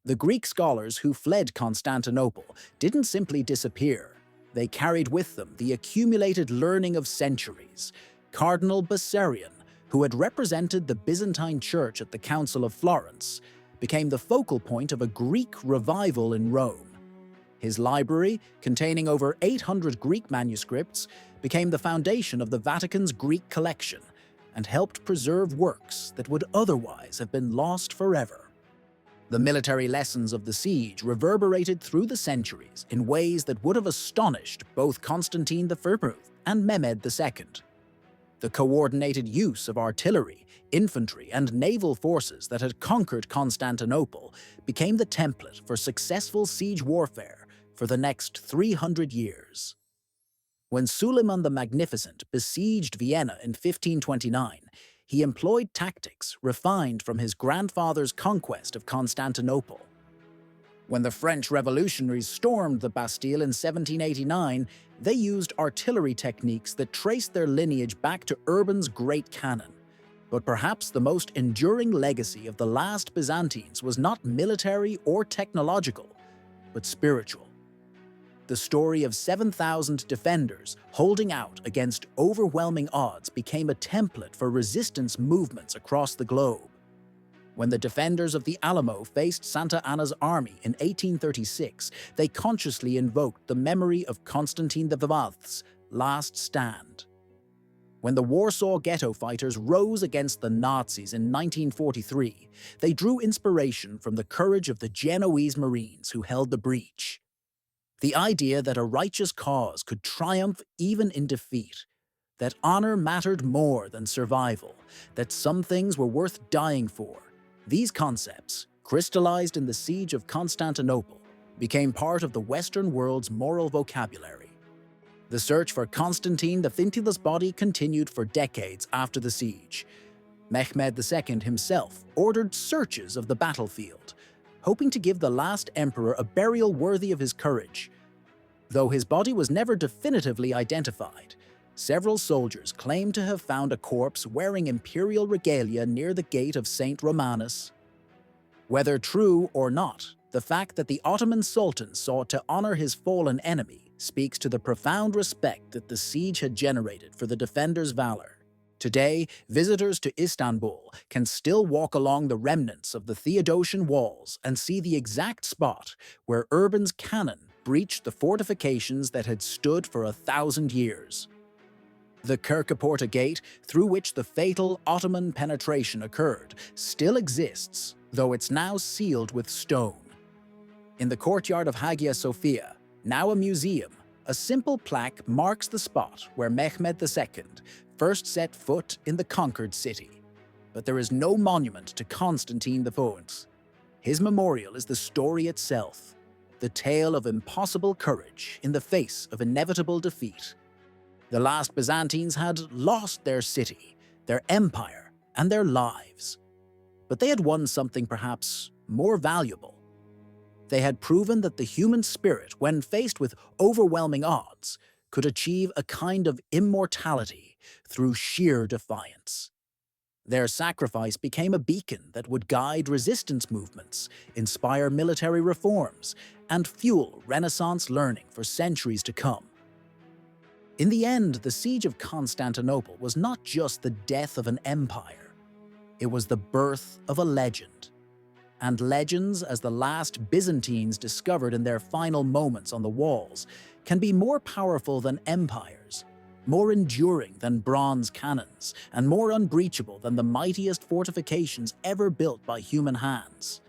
The Greek scholars who fled Constantinople didn't simply disappear. They carried with them the accumulated learning of centuries. Cardinal Bessarion, who had represented the Byzantine Church at the Council of Florence, became the focal point of a Greek revival in Rome. His library, containing over 800 Greek manuscripts, became the foundation of the Vatican's Greek collection and helped preserve works that would otherwise have been lost forever. The military lessons of the siege reverberated through the centuries in ways that would have astonished both Constantine I and Mehmed II. The coordinated use of artillery, infantry, and naval forces that had conquered Constantinople became the template for successful siege warfare for the next 300 years. When Suleiman the Magnificent besieged Vienna in 1529, he employed tactics refined from his grandfather's conquest of Constantinople. When the French revolutionaries stormed the Bastille in 1789, they used artillery techniques that traced their lineage back to Urban's great cannon. But perhaps the most enduring legacy of the last Byzantines was not military or technological, but spiritual. The story of 7,000 defenders holding out against overwhelming odds became a template for resistance movements across the globe. When the defenders of the Alamo faced Santa Anna's army in 1836, they consciously invoked the memory of Constantine II's last stand. When the Warsaw Ghetto fighters rose against the Nazis in 1943, they drew inspiration from the courage of the Genoese Marines who held the breach. The idea that a righteous cause could triumph even in defeat, that honor mattered more than survival, that some things were worth dying for, these concepts, crystallized in the siege of Constantinople, became part of the Western world's moral vocabulary. The search for Constantine V's body continued for decades after the siege. Mehmed II himself ordered searches of the battlefield, hoping to give the last emperor a burial worthy of his courage. Though his body was never definitively identified, several soldiers claimed to have found a corpse wearing imperial regalia near the gate of St. Romanus. Whether true or not, the fact that the Ottoman Sultan sought to honor his fallen enemy speaks to the profound respect that the siege had generated for the defenders' valor. Today, visitors to Istanbul can still walk along the remnants of the Theodosian walls and see the exact spot where Urban's cannon breached the fortifications that had stood for 1,000 years. The Kirkaporta Gate, through which the fatal Ottoman penetration occurred, still exists, though it's now sealed with stone. In the courtyard of Hagia Sophia, now a museum, a simple plaque marks the spot where Mehmed II first set foot in the conquered city. But there is no monument to Constantine IV. His memorial is the story itself, the tale of impossible courage in the face of inevitable defeat. The last Byzantines had lost their city, their empire, and their lives. But they had won something perhaps more valuable. They had proven that the human spirit, when faced with overwhelming odds, could achieve a kind of immortality through sheer defiance. Their sacrifice became a beacon that would guide resistance movements, inspire military reforms, and fuel Renaissance learning for centuries to come. In the end, the siege of Constantinople was not just the death of an empire. It was the birth of a legend. And legends, as the last Byzantines discovered in their final moments on the walls, can be more powerful than empires. more enduring than bronze cannons, and more unbreachable than the mightiest fortifications ever built by human hands.